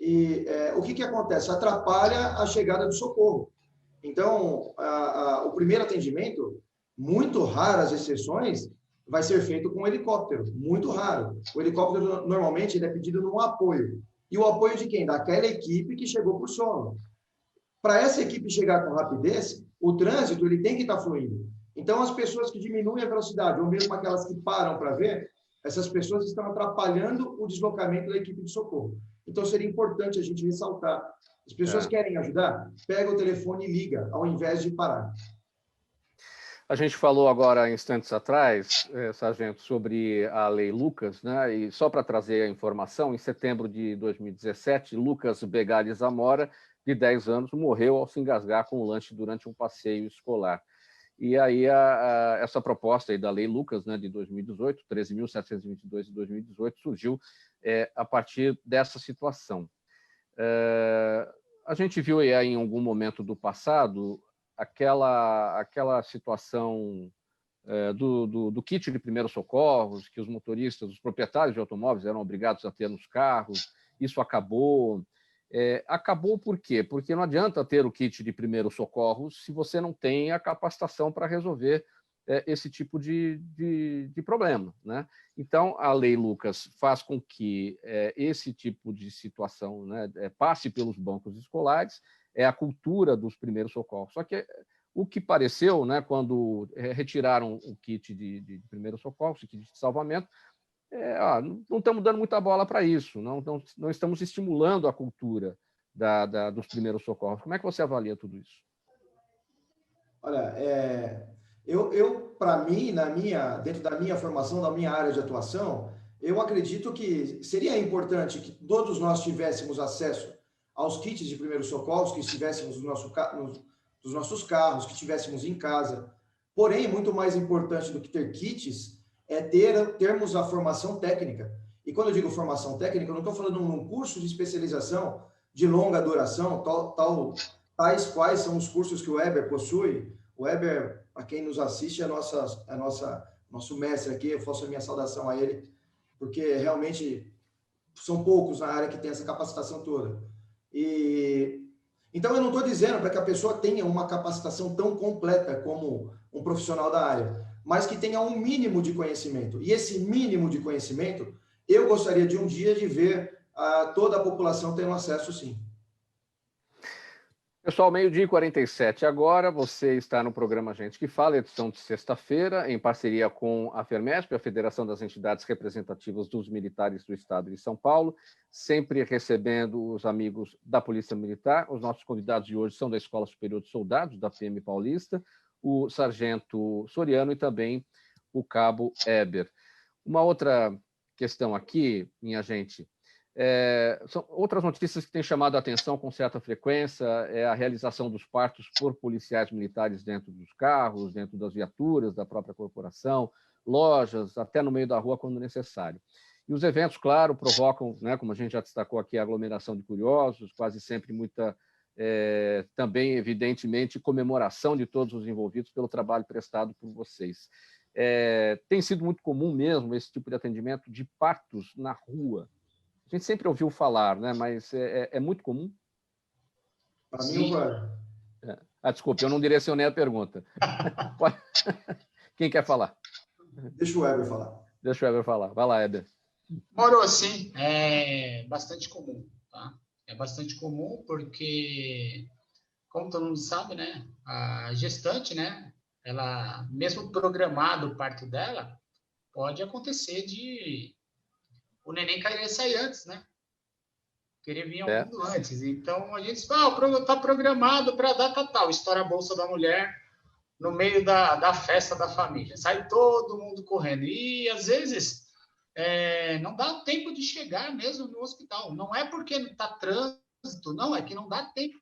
E o que acontece? Atrapalha a chegada do socorro. Então, o primeiro atendimento, muito raras exceções, vai ser feito com um helicóptero, muito raro. O helicóptero, normalmente, ele é pedido num apoio. E o apoio de quem? Daquela equipe que chegou por sono. Para essa equipe chegar com rapidez, o trânsito ele tem que estar fluindo. Então, as pessoas que diminuem a velocidade, ou mesmo aquelas que param para ver, essas pessoas estão atrapalhando o deslocamento da equipe de socorro. Então, seria importante a gente ressaltar. As pessoas querem ajudar? Pega o telefone e liga, ao invés de parar. A gente falou agora, instantes atrás, Sargento, sobre a Lei Lucas, né? E só para trazer a informação, em setembro de 2017, Lucas Begari Zamora, de 10 anos, morreu ao se engasgar com o lanche durante um passeio escolar. E aí essa proposta aí da Lei Lucas, né, de 2018, 13.722 de 2018, surgiu a partir dessa situação. A gente viu aí em algum momento do passado aquela situação do kit de primeiros socorros, que os motoristas, os proprietários de automóveis eram obrigados a ter nos carros. Isso acabou. Acabou por quê? Porque não adianta ter o kit de primeiros socorros se você não tem a capacitação para resolver esse tipo de problema, né? Então, a Lei Lucas faz com que esse tipo de situação, né, passe pelos bancos escolares, a cultura dos primeiros socorros. Só que o que pareceu, né, quando retiraram o kit de primeiros socorros, o kit de salvamento, não estamos dando muita bola para isso, não estamos estimulando a cultura dos primeiros socorros. Como é que você avalia tudo isso? Olha, para mim, dentro da minha formação, da minha área de atuação, eu acredito que seria importante que todos nós tivéssemos acesso aos kits de primeiros socorros, que estivéssemos nos nossos carros, que estivéssemos em casa. Porém, muito mais importante do que ter kits é termos a formação técnica. E quando eu digo formação técnica, eu não estou falando de um curso de especialização de longa duração, tais quais são os cursos que o Heber possui. O Heber, para quem nos assiste, é nosso mestre aqui, eu faço a minha saudação a ele, porque realmente são poucos na área que tem essa capacitação toda. Então, eu não estou dizendo para que a pessoa tenha uma capacitação tão completa como um profissional da área, mas que tenha um mínimo de conhecimento. E esse mínimo de conhecimento, eu gostaria de um dia de ver toda a população tendo acesso, sim. Pessoal, 12h47 agora, você está no programa Gente que Fala, edição de sexta-feira, em parceria com a FERMESP, a Federação das Entidades Representativas dos Militares do Estado de São Paulo, sempre recebendo os amigos da Polícia Militar. Os nossos convidados de hoje são da Escola Superior de Soldados, da PM Paulista, o Sargento Soriano e também o Cabo Eber. Uma outra questão aqui, minha gente, são outras notícias que têm chamado a atenção com certa frequência, é a realização dos partos por policiais militares dentro dos carros, dentro das viaturas da própria corporação, lojas, até no meio da rua quando necessário. E os eventos, claro, provocam, né, como a gente já destacou aqui, a aglomeração de curiosos, quase sempre muita, também, evidentemente, comemoração de todos os envolvidos pelo trabalho prestado por vocês. Tem sido muito comum mesmo esse tipo de atendimento de partos na rua. A gente sempre ouviu falar, né? Mas é muito comum? Para mim, desculpe, eu não direcionei a pergunta. Quem quer falar? Deixa o Weber falar. Deixa o Weber falar. Vai lá, Weber. Moro, sim, é bastante comum, tá? É bastante comum porque, como todo mundo sabe, né? A gestante, né? Ela, mesmo programado o parto dela, pode acontecer de o neném querer sair antes, né? Querer vir ao mundo antes. Então, a gente está programado para a data tal. Estoura a bolsa da mulher no meio da festa da família. Sai todo mundo correndo. E, às vezes, não dá tempo de chegar mesmo no hospital. Não é porque não está trânsito, não, é que não dá tempo.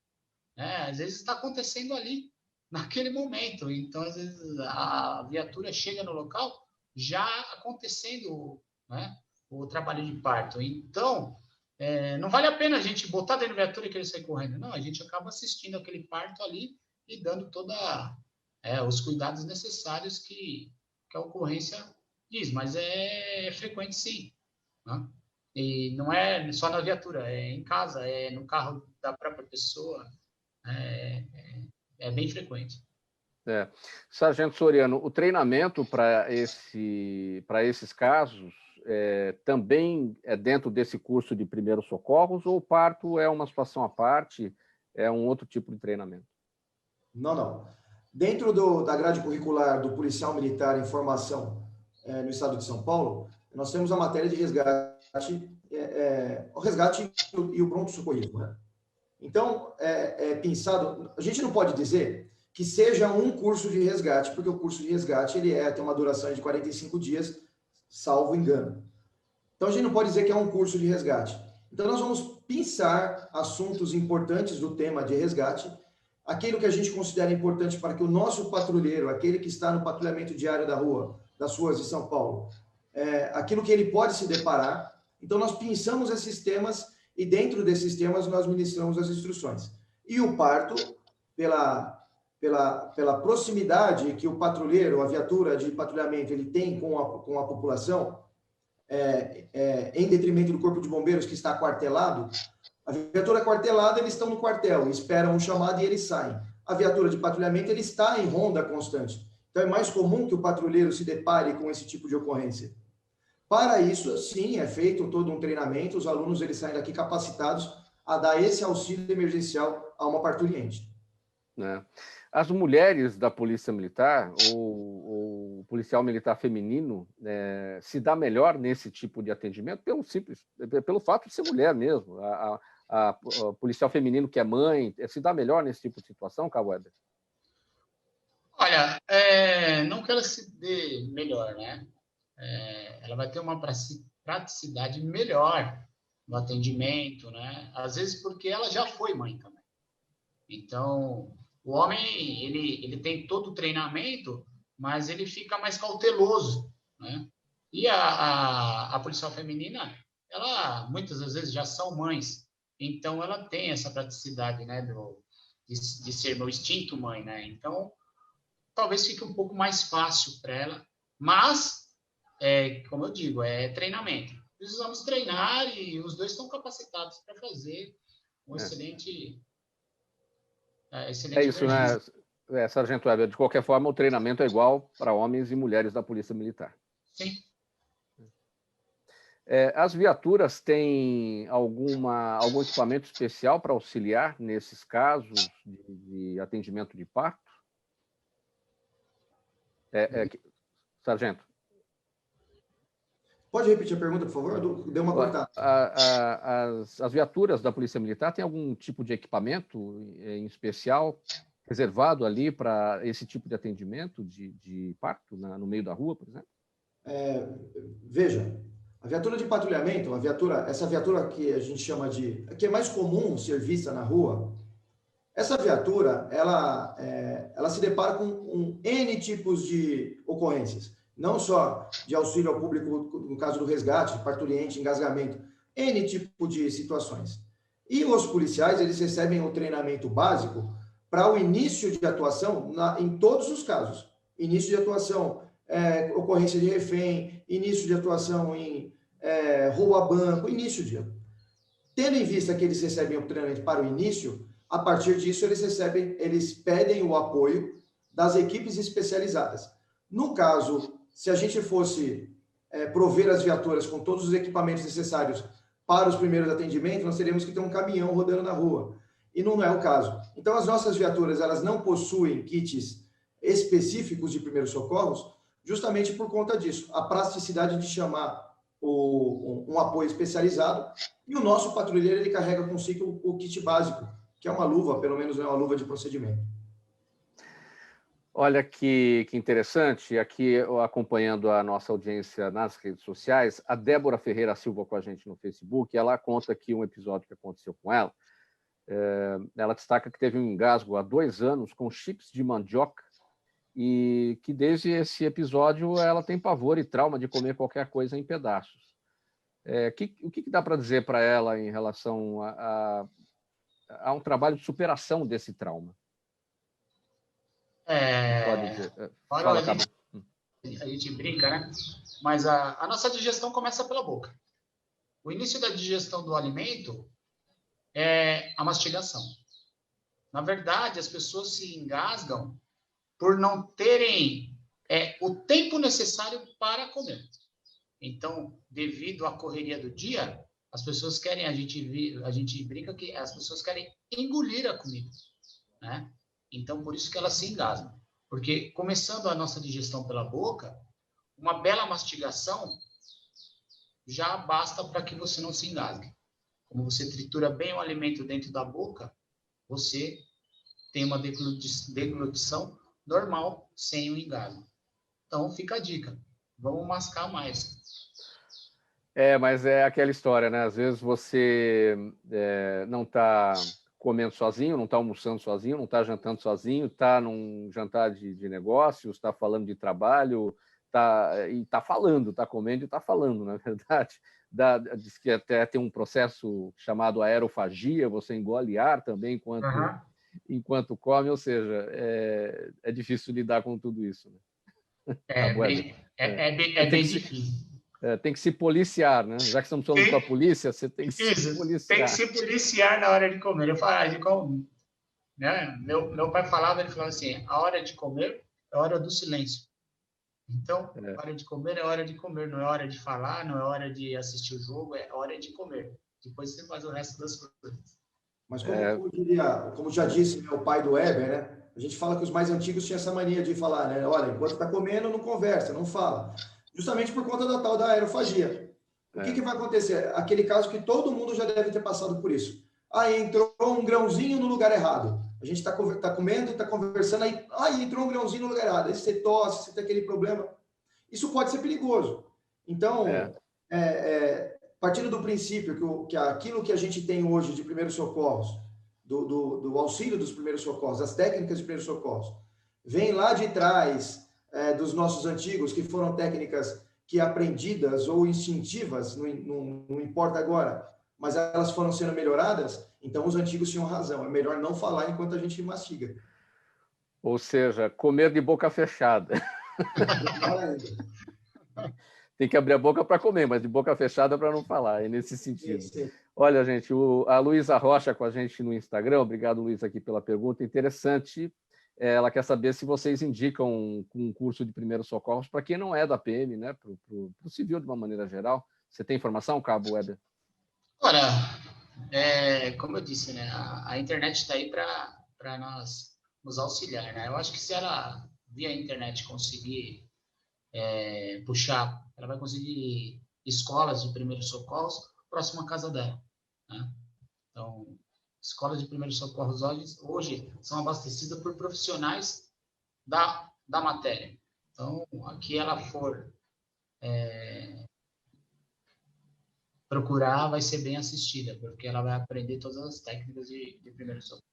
Às vezes está acontecendo ali, naquele momento. Então, às vezes, a viatura chega no local já acontecendo, né, o trabalho de parto. Então, não vale a pena a gente botar dentro da viatura e querer sair correndo. Não, a gente acaba assistindo aquele parto ali e dando todos os cuidados necessários que a ocorrência diz. Mas é frequente, sim. Né? E não é só na viatura, é em casa, é no carro da própria pessoa. É bem frequente. Sargento Soriano, o treinamento para esses casos também é dentro desse curso de primeiros socorros ou o parto é uma situação à parte, é um outro tipo de treinamento? Não. Dentro da grade curricular do policial militar em formação no estado de São Paulo, nós temos a matéria de resgate, o resgate e o pronto-socorrismo. Né? Então, pensado, a gente não pode dizer que seja um curso de resgate, porque o curso de resgate tem uma duração de 45 dias, salvo engano. Então, a gente não pode dizer que é um curso de resgate. Então, nós vamos pensar assuntos importantes do tema de resgate, aquilo que a gente considera importante para que o nosso patrulheiro, aquele que está no patrulhamento diário da rua, das ruas de São Paulo, aquilo que ele pode se deparar. Então, nós pensamos esses temas e dentro desses temas nós ministramos as instruções. E o parto, pela proximidade que o patrulheiro, a viatura de patrulhamento, ele tem com a população, em detrimento do Corpo de Bombeiros que está aquartelado, a viatura aquartelada, eles estão no quartel, esperam um chamado e eles saem. A viatura de patrulhamento, ele está em ronda constante. Então, é mais comum que o patrulheiro se depare com esse tipo de ocorrência. Para isso, sim, é feito todo um treinamento, os alunos eles saem daqui capacitados a dar esse auxílio emergencial a uma parturiente. As mulheres da Polícia Militar, ou o policial militar feminino, se dá melhor nesse tipo de atendimento pelo fato de ser mulher mesmo. A policial feminino que é mãe, se dá melhor nesse tipo de situação, Cabo Weber? Olha, não que ela se dê melhor, né? Ela vai ter uma praticidade melhor no atendimento, né? Às vezes porque ela já foi mãe também. Então, o homem, ele tem todo o treinamento, mas ele fica mais cauteloso, né? E a policial feminina, ela, muitas das vezes, já são mães. Então, ela tem essa praticidade, né? De ser meu instinto mãe, né? Então, talvez fique um pouco mais fácil para ela. Mas, como eu digo, é treinamento. Precisamos treinar e os dois estão capacitados para fazer um excelente excelente É isso, né, Sargento Weber? De qualquer forma, o treinamento é igual para homens e mulheres da Polícia Militar. Sim. As viaturas têm algum equipamento especial para auxiliar nesses casos de atendimento de parto? Sargento? Pode repetir a pergunta, por favor? Deu uma cortada. As viaturas da Polícia Militar têm algum tipo de equipamento em especial reservado ali para esse tipo de atendimento de parto no meio da rua, por exemplo? Veja, a viatura de patrulhamento, essa viatura que a gente chama que é mais comum ser vista na rua, essa viatura, ela se depara com N tipos de ocorrências, não só de auxílio ao público no caso do resgate, parturiente, engasgamento, N tipo de situações. E os policiais, eles recebem um treinamento básico para o início de atuação em todos os casos. Início de atuação, ocorrência de refém, início de atuação em roubo a banco, início de... Tendo em vista que eles recebem o treinamento para o início, a partir disso eles pedem o apoio das equipes especializadas. No caso, se a gente fosse prover as viaturas com todos os equipamentos necessários para os primeiros atendimentos, nós teríamos que ter um caminhão rodando na rua. E não é o caso. Então, as nossas viaturas, elas não possuem kits específicos de primeiros socorros, justamente por conta disso. A praticidade de chamar um apoio especializado, e o nosso patrulheiro, ele carrega consigo o kit básico, que é uma luva, pelo menos é uma luva de procedimento. Olha que interessante, aqui acompanhando a nossa audiência nas redes sociais, a Débora Ferreira Silva com a gente no Facebook, ela conta aqui um episódio que aconteceu com ela. Ela destaca que teve um engasgo há 2 anos com chips de mandioca e que desde esse episódio ela tem pavor e trauma de comer qualquer coisa em pedaços. O que dá para dizer para ela em relação a um trabalho de superação desse trauma? Pode dizer. Fala, a gente brinca, né? Mas a nossa digestão começa pela boca. O início da digestão do alimento é a mastigação. Na verdade, as pessoas se engasgam por não terem o tempo necessário para comer. Então, devido à correria do dia, as pessoas querem, a gente brinca que as pessoas querem engolir a comida, né? Então, por isso que elas se engasgam. Porque, começando a nossa digestão pela boca, uma bela mastigação já basta para que você não se engasgue. Como você tritura bem o alimento dentro da boca, você tem uma deglutição normal, sem o engasgo. Então, fica a dica. Vamos mascar mais. Mas é aquela história, né? Às vezes você não está comendo sozinho, não está almoçando sozinho, não está jantando sozinho, está num jantar de negócios, está falando de trabalho, está falando, está comendo e está falando, na verdade. Diz que até tem um processo chamado aerofagia, você engole ar também enquanto come, ou seja, é difícil lidar com tudo isso. Né? Bem difícil. Tem que se policiar, né? Já que estamos falando com a polícia, você tem que se policiar. Tem que se policiar na hora de comer. Eu falo, né? Meu pai falava assim, a hora de comer é a hora do silêncio. Então, a hora de comer é hora de comer, não é hora de falar, não é hora de assistir o jogo, é hora de comer. Depois você faz o resto das coisas. Mas como já disse meu pai do Weber, né? A gente fala que os mais antigos tinham essa mania de falar, né? Olha, enquanto está comendo, não conversa, não fala. Justamente por conta da tal da aerofagia. O que vai acontecer? Aquele caso que todo mundo já deve ter passado por isso. Entrou um grãozinho no lugar errado. A gente está comendo, está conversando, aí entrou um grãozinho no lugar errado. Aí você tosse, você tem aquele problema. Isso pode ser perigoso. Então, partindo do princípio que aquilo que a gente tem hoje de primeiros socorros, do auxílio dos primeiros socorros, das técnicas de primeiros socorros, vem lá de trás dos nossos antigos, que foram técnicas que aprendidas ou instintivas, não importa agora, mas elas foram sendo melhoradas, então os antigos tinham razão. É melhor não falar enquanto a gente mastiga. Ou seja, comer de boca fechada. Tem que abrir a boca para comer, mas de boca fechada para não falar, é nesse sentido. Sim. Olha, gente, a Luísa Rocha com a gente no Instagram, obrigado, Luísa, aqui pela pergunta, interessante. Ela quer saber se vocês indicam um curso de primeiros socorros para quem não é da PM, né? Para o civil, de uma maneira geral. Você tem informação, Cabo Weber? Ora, como eu disse, né, a internet está aí para nos auxiliar, né? Eu acho que se ela, via internet, conseguir puxar, ela vai conseguir escolas de primeiros socorros próximo à casa dela, né? Então, escolas de primeiros socorros hoje são abastecidas por profissionais da matéria. Então, aqui ela for procurar, vai ser bem assistida, porque ela vai aprender todas as técnicas de primeiro socorro.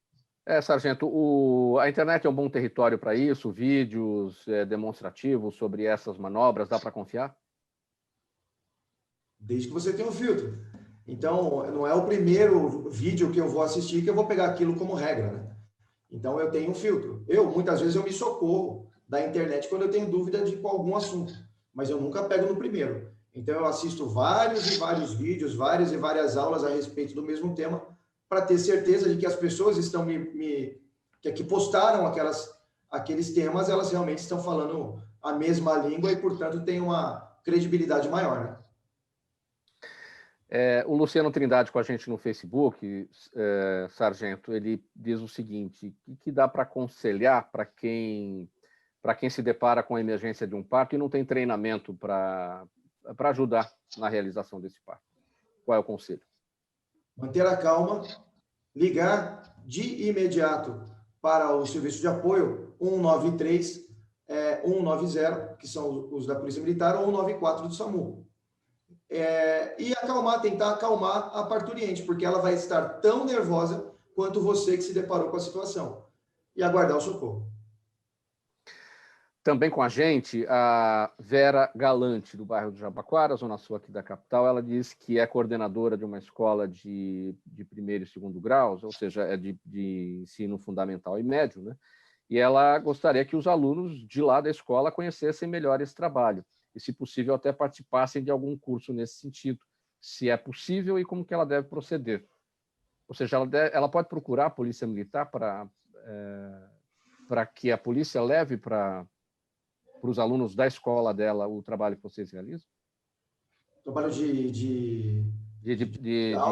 Sargento, a internet é um bom território para isso? Vídeos demonstrativos sobre essas manobras, dá para confiar? Desde que você tenha um filtro. Então, não é o primeiro vídeo que eu vou assistir que eu vou pegar aquilo como regra, né? Então, eu tenho um filtro. Muitas vezes, eu me socorro da internet quando eu tenho dúvida de algum assunto, mas eu nunca pego no primeiro. Então, eu assisto vários e vários vídeos, várias e várias aulas a respeito do mesmo tema, para ter certeza de que as pessoas estão que postaram aqueles temas, elas realmente estão falando a mesma língua e, portanto, tem uma credibilidade maior, né? O Luciano Trindade com a gente no Facebook, Sargento, ele diz o seguinte, que dá para aconselhar para quem se depara com a emergência de um parto e não tem treinamento para ajudar na realização desse parto. Qual é o conselho? Manter a calma, ligar de imediato para o serviço de apoio 193, 190, que são os da Polícia Militar, ou 194 do SAMU. E tentar acalmar a parturiente, porque ela vai estar tão nervosa quanto você que se deparou com a situação. E aguardar o socorro. Também com a gente, a Vera Galante, do bairro do Jabaquara, zona sul aqui da capital. Ela diz que é coordenadora de uma escola de primeiro e segundo graus, ou seja, é de ensino fundamental e médio, né? E ela gostaria que os alunos de lá da escola conhecessem melhor esse trabalho e, se possível, até participassem de algum curso nesse sentido, se é possível e como que ela deve proceder. Ou seja, ela pode procurar a Polícia Militar para que a polícia leve para os alunos da escola dela o trabalho que vocês realizam? Trabalho de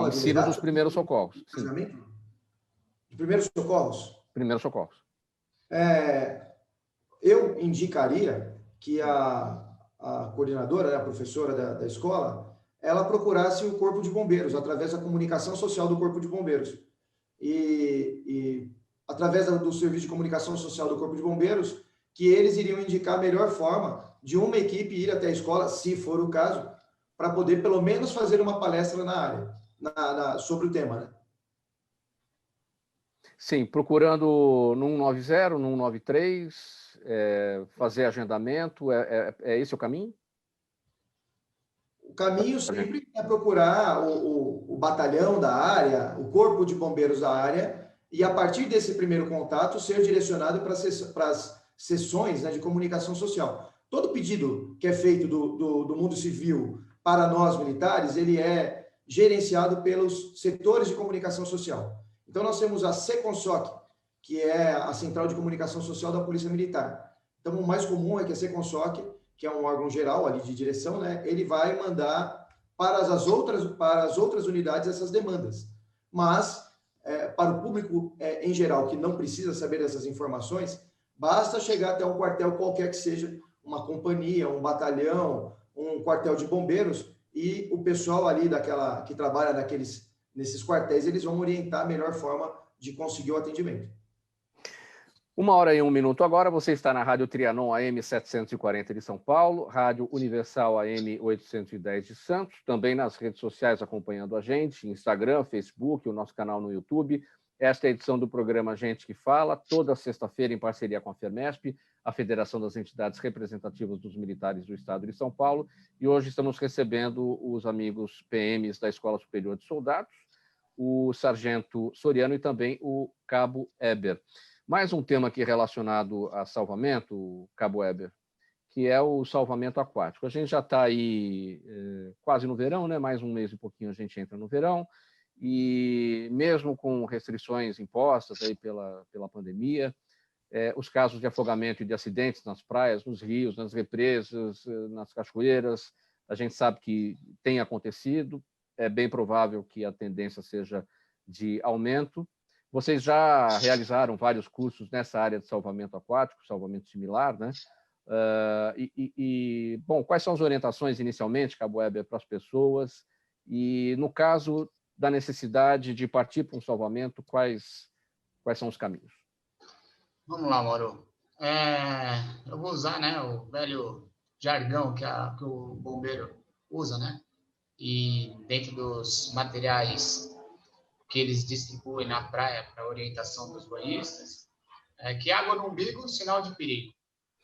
ensino dos primeiros socorros. De primeiros socorros? Primeiros socorros. Eu indicaria que a coordenadora, a professora da escola, ela procurasse o Corpo de Bombeiros, através da comunicação social do Corpo de Bombeiros. E através do Serviço de Comunicação Social do Corpo de Bombeiros, que eles iriam indicar a melhor forma de uma equipe ir até a escola, se for o caso, para poder, pelo menos, fazer uma palestra na área, sobre o tema, né? Sim, procurando no 190, no 193, fazer agendamento, é esse o caminho? O caminho sempre é procurar o batalhão da área, o corpo de bombeiros da área, e a partir desse primeiro contato ser direcionado para as sessões, né, de comunicação social. Todo pedido que é feito do mundo civil para nós militares, ele é gerenciado pelos setores de comunicação social. Então, nós temos a Seconsoc, que é a Central de Comunicação Social da Polícia Militar. Então, o mais comum é que a Seconsoc, que é um órgão geral ali de direção, né, ele vai mandar para as outras unidades essas demandas. Mas, para o público em geral, que não precisa saber dessas informações, basta chegar até um quartel qualquer que seja, uma companhia, um batalhão, um quartel de bombeiros, e o pessoal ali que trabalha nesses quartéis, eles vão orientar a melhor forma de conseguir o atendimento. 1h01 agora, você está na Rádio Trianon AM 740 de São Paulo, Rádio Universal AM 810 de Santos, também nas redes sociais acompanhando a gente, Instagram, Facebook, o nosso canal no YouTube. Esta é a edição do programa Gente que Fala, toda sexta-feira em parceria com a FERMESP, a Federação das Entidades Representativas dos Militares do Estado de São Paulo, e hoje estamos recebendo os amigos PMs da Escola Superior de Soldados, o Sargento Soriano e também o Cabo Weber. Mais um tema aqui relacionado a salvamento, Cabo Weber, que é o salvamento aquático. A gente já está aí quase no verão, né? Mais um mês e pouquinho a gente entra no verão, e mesmo com restrições impostas aí pela pandemia, os casos de afogamento e de acidentes nas praias, nos rios, nas represas, nas cachoeiras, a gente sabe que tem acontecido, é bem provável que a tendência seja de aumento. Vocês já realizaram vários cursos nessa área de salvamento aquático, salvamento similar, né? Bom, quais são as orientações inicialmente, Cabo Weber, para as pessoas? E, no caso da necessidade de partir para um salvamento, quais são os caminhos? Vamos lá, Mauro. Eu vou usar, né, o velho jargão que o bombeiro usa, né? E dentro dos materiais que eles distribuem na praia para orientação dos banhistas, que água no umbigo, sinal de perigo.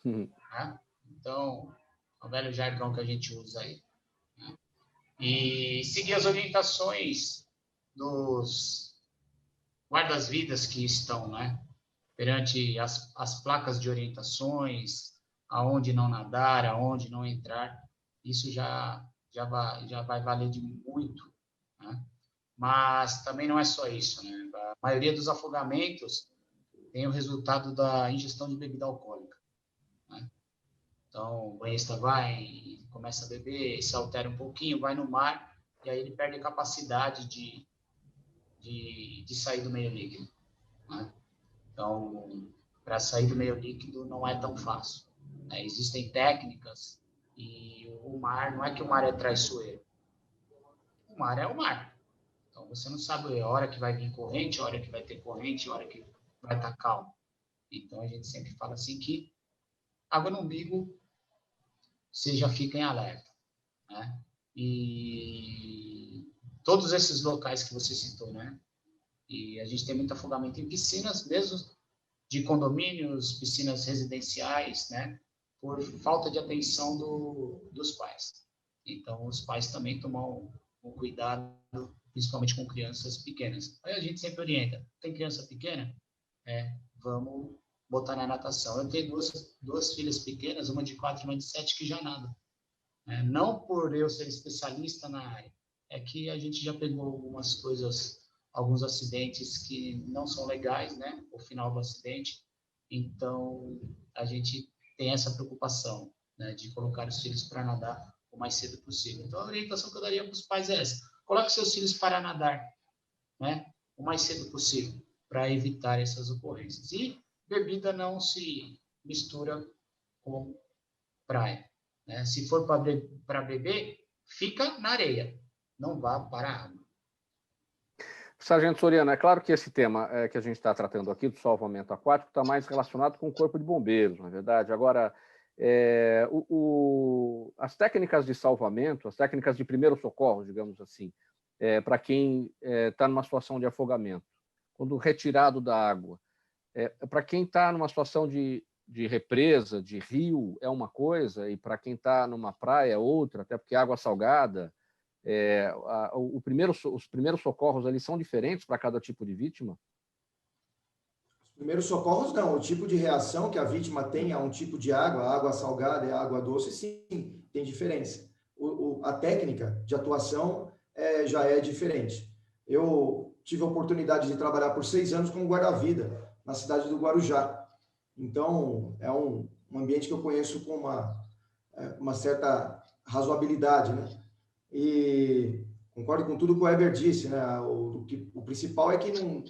Né? Então, é o velho jargão que a gente usa aí. Né? E seguir as orientações dos guardas-vidas que estão, né? Perante as placas de orientações, aonde não nadar, aonde não entrar, isso já vai valer de muito, né? Mas também não é só isso, né? A maioria dos afogamentos tem o resultado da ingestão de bebida alcoólica, né? Então, o banhista vai, começa a beber, se altera um pouquinho, vai no mar, e aí ele perde a capacidade de sair do meio líquido, né? Então, para sair do meio líquido não é tão fácil, né? Existem técnicas, e o mar, não é que o mar é traiçoeiro. O mar é o mar. Então, você não sabe a hora que vai vir corrente, a hora que vai ter corrente, a hora que vai estar calmo. Então, a gente sempre fala assim que água no umbigo, você já fica em alerta, né? E todos esses locais que você citou, né? E a gente tem muito afogamento em piscinas, mesmo de condomínios, piscinas residenciais, né? Por falta de atenção dos pais. Então, os pais também tomam um cuidado, principalmente com crianças pequenas. Aí a gente sempre orienta, tem criança pequena? Vamos botar na natação. Eu tenho duas filhas pequenas, uma de 4 e uma de 7, que já nadam. Não por eu ser especialista na área, é que a gente já pegou algumas coisas, alguns acidentes que não são legais, né? O final do acidente. Então, a gente tem essa preocupação, né, de colocar os filhos para nadar o mais cedo possível. Então, a orientação que eu daria para os pais é essa: coloque seus filhos para nadar, né, o mais cedo possível, para evitar essas ocorrências. E bebida não se mistura com praia, né? Se for para beber, fica na areia, não vá para a água. Sargento Soriano, é claro que esse tema que a gente está tratando aqui, do salvamento aquático, está mais relacionado com o Corpo de Bombeiros, não é verdade? Agora, as técnicas de salvamento, as técnicas de primeiro socorro, digamos assim, para quem está numa situação de afogamento, quando retirado da água, para quem está numa situação de represa, de rio, é uma coisa, e para quem está numa praia é outra, até porque água salgada, os primeiros socorros ali são diferentes para cada tipo de vítima? Os primeiros socorros não, o tipo de reação que a vítima tem a um tipo de água salgada e água doce, sim, tem diferença. A técnica de atuação já é diferente. Eu tive a oportunidade de trabalhar por 6 anos como guarda-vida na cidade do Guarujá. Então, é um ambiente que eu conheço com uma certa razoabilidade, né? E concordo com tudo que o Weber disse, né? O principal é que não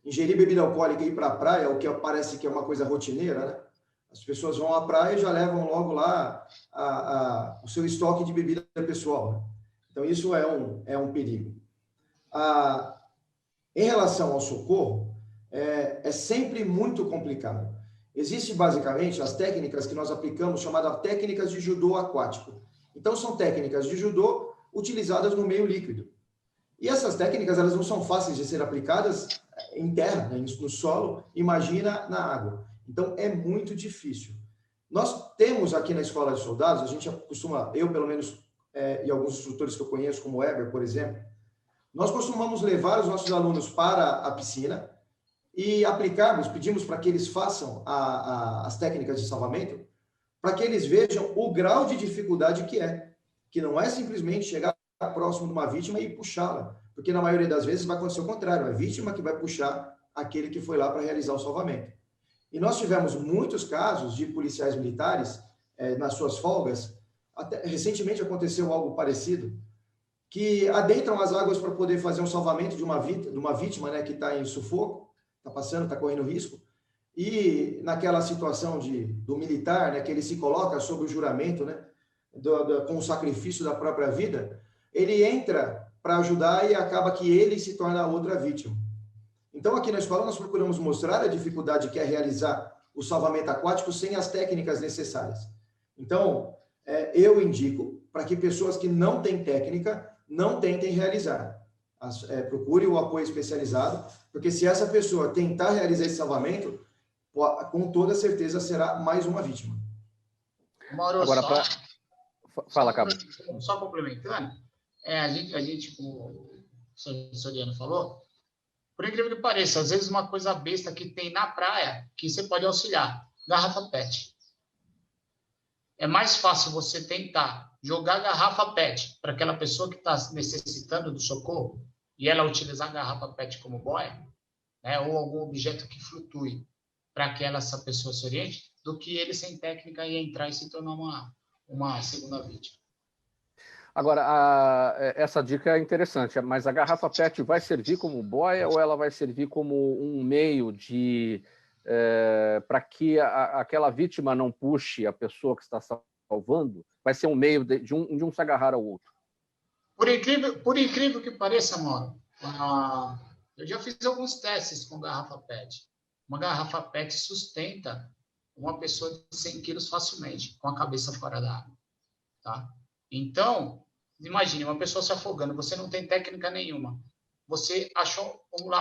ingerir bebida alcoólica e ir para a praia, o que parece que é uma coisa rotineira, né? As pessoas vão à praia e já levam logo lá o seu estoque de bebida pessoal, né? Então, isso é um perigo. Em relação ao socorro, é sempre muito complicado. Existem, basicamente, as técnicas que nós aplicamos, chamadas técnicas de judô aquático. Então, são técnicas de judô utilizadas no meio líquido. E essas técnicas, elas não são fáceis de ser aplicadas em terra, né, no solo, imagina na água. Então, é muito difícil. Nós temos aqui na Escola de Soldados, a gente costuma, eu pelo menos, e alguns instrutores que eu conheço, como o Weber, por exemplo, nós costumamos levar os nossos alunos para a piscina e aplicarmos, pedimos para que eles façam as técnicas de salvamento, para que eles vejam o grau de dificuldade que não é simplesmente chegar próximo de uma vítima e puxá-la, porque na maioria das vezes vai acontecer o contrário, a vítima que vai puxar aquele que foi lá para realizar o salvamento. E nós tivemos muitos casos de policiais militares, nas suas folgas, até, recentemente aconteceu algo parecido, que adentram as águas para poder fazer um salvamento de uma vítima, né, que está em sufoco, está passando, está correndo risco, e naquela situação do militar, né, que ele se coloca sob o juramento, né, com o sacrifício da própria vida, ele entra para ajudar e acaba que ele se torna a outra vítima. Então, aqui na escola, nós procuramos mostrar a dificuldade que é realizar o salvamento aquático sem as técnicas necessárias. Então, eu indico para que pessoas que não têm técnica não tentem realizar. Procure o apoio especializado, porque se essa pessoa tentar realizar esse salvamento, com toda certeza será mais uma vítima. Mauro, agora, fala, Cabo. Só complementando, a gente, como o Soriano falou, por incrível que pareça, às vezes uma coisa besta que tem na praia que você pode auxiliar, garrafa PET. É mais fácil você tentar jogar garrafa PET para aquela pessoa que está necessitando do socorro e ela utilizar a garrafa PET como boia, né, ou algum objeto que flutue para que essa pessoa se oriente, do que ele sem técnica ia entrar e se tornar uma segunda vítima. Agora, essa dica é interessante, mas a garrafa PET vai servir como boia ou ela vai servir como um meio para que aquela vítima não puxe a pessoa que está salvando? Vai ser um meio de um se agarrar ao outro? Por incrível que pareça, Mauro, eu já fiz alguns testes com garrafa PET. Uma garrafa PET sustenta uma pessoa de 100 quilos facilmente, com a cabeça fora da água. Tá? Então, imagine, uma pessoa se afogando, você não tem técnica nenhuma. Você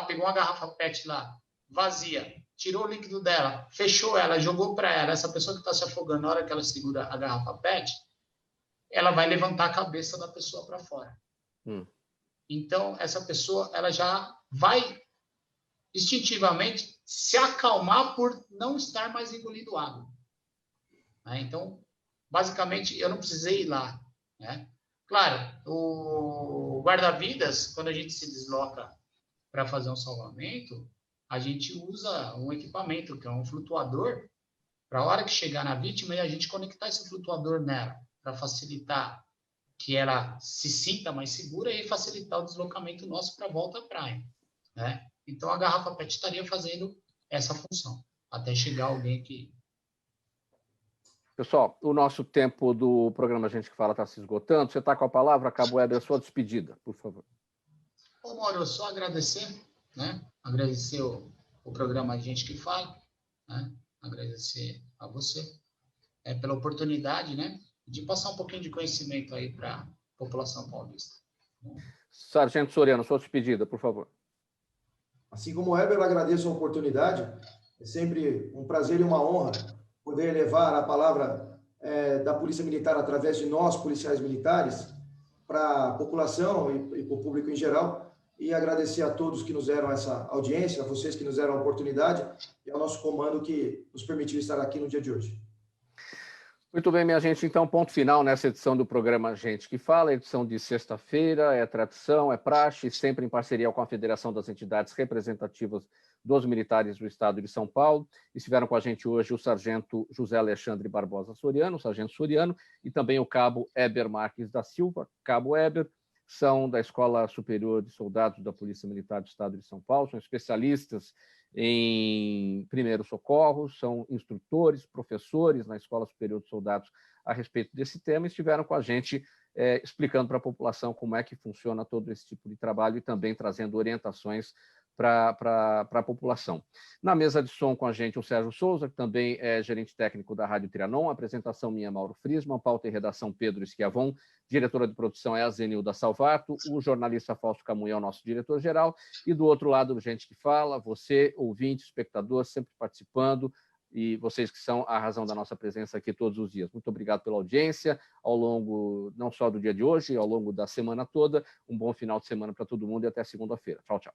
pegou uma garrafa PET lá, vazia, tirou o líquido dela, fechou ela, jogou para ela. Essa pessoa que está se afogando, na hora que ela segura a garrafa PET, ela vai levantar a cabeça da pessoa para fora. Então, essa pessoa ela já vai instintivamente se acalmar por não estar mais engolindo água. Então, basicamente, eu não precisei ir lá. Né? Claro, o guarda-vidas, quando a gente se desloca para fazer um salvamento, a gente usa um equipamento, que é um flutuador, para a hora que chegar na vítima, e a gente conectar esse flutuador nela, para facilitar que ela se sinta mais segura e facilitar o deslocamento nosso para a volta à praia. Né? Então, a garrafa PET estaria fazendo essa função, até chegar alguém que... Pessoal, o nosso tempo do programa Gente que Fala está se esgotando. Você está com a palavra, Cabo Weber, a sua despedida, por favor. Ô, Mauro, só agradecer, né? Agradecer o programa Gente que Fala, né? Agradecer a você pela oportunidade, né? De passar um pouquinho de conhecimento aí para a população paulista. Sargento Soriano, sua despedida, por favor. Assim como o Weber, eu agradeço a oportunidade. É sempre um prazer e uma honra poder levar a palavra da Polícia Militar através de nós, policiais militares, para a população e para o público em geral, e agradecer a todos que nos deram essa audiência, a vocês que nos deram a oportunidade, e ao nosso comando que nos permitiu estar aqui no dia de hoje. Muito bem, minha gente, então, ponto final nessa edição do programa Gente que Fala, edição de sexta-feira, é tradição, é praxe, sempre em parceria com a Federação das Entidades Representativas dos Militares do Estado de São Paulo. Estiveram com a gente hoje o sargento José Alexandre Barbosa Soriano, o sargento Soriano, e também o cabo Heber Marques da Silva. Cabo Heber são da Escola Superior de Soldados da Polícia Militar do Estado de São Paulo, são especialistas em primeiros socorros, são instrutores, professores na Escola Superior de Soldados a respeito desse tema, e estiveram com a gente explicando para a população como é que funciona todo esse tipo de trabalho e também trazendo orientações para a população. Na mesa de som com a gente o Sérgio Souza, que também é gerente técnico da Rádio Trianon, apresentação minha, Mauro Friesman, pauta e redação Pedro Schiavon, diretora de produção é a Zenilda Salvato, o jornalista Fausto Camunha é o nosso diretor-geral, e do outro lado, Gente que Fala, você, ouvinte, espectador, sempre participando, e vocês que são a razão da nossa presença aqui todos os dias. Muito obrigado pela audiência, ao longo, não só do dia de hoje, ao longo da semana toda. Um bom final de semana para todo mundo e até segunda-feira. Tchau, tchau.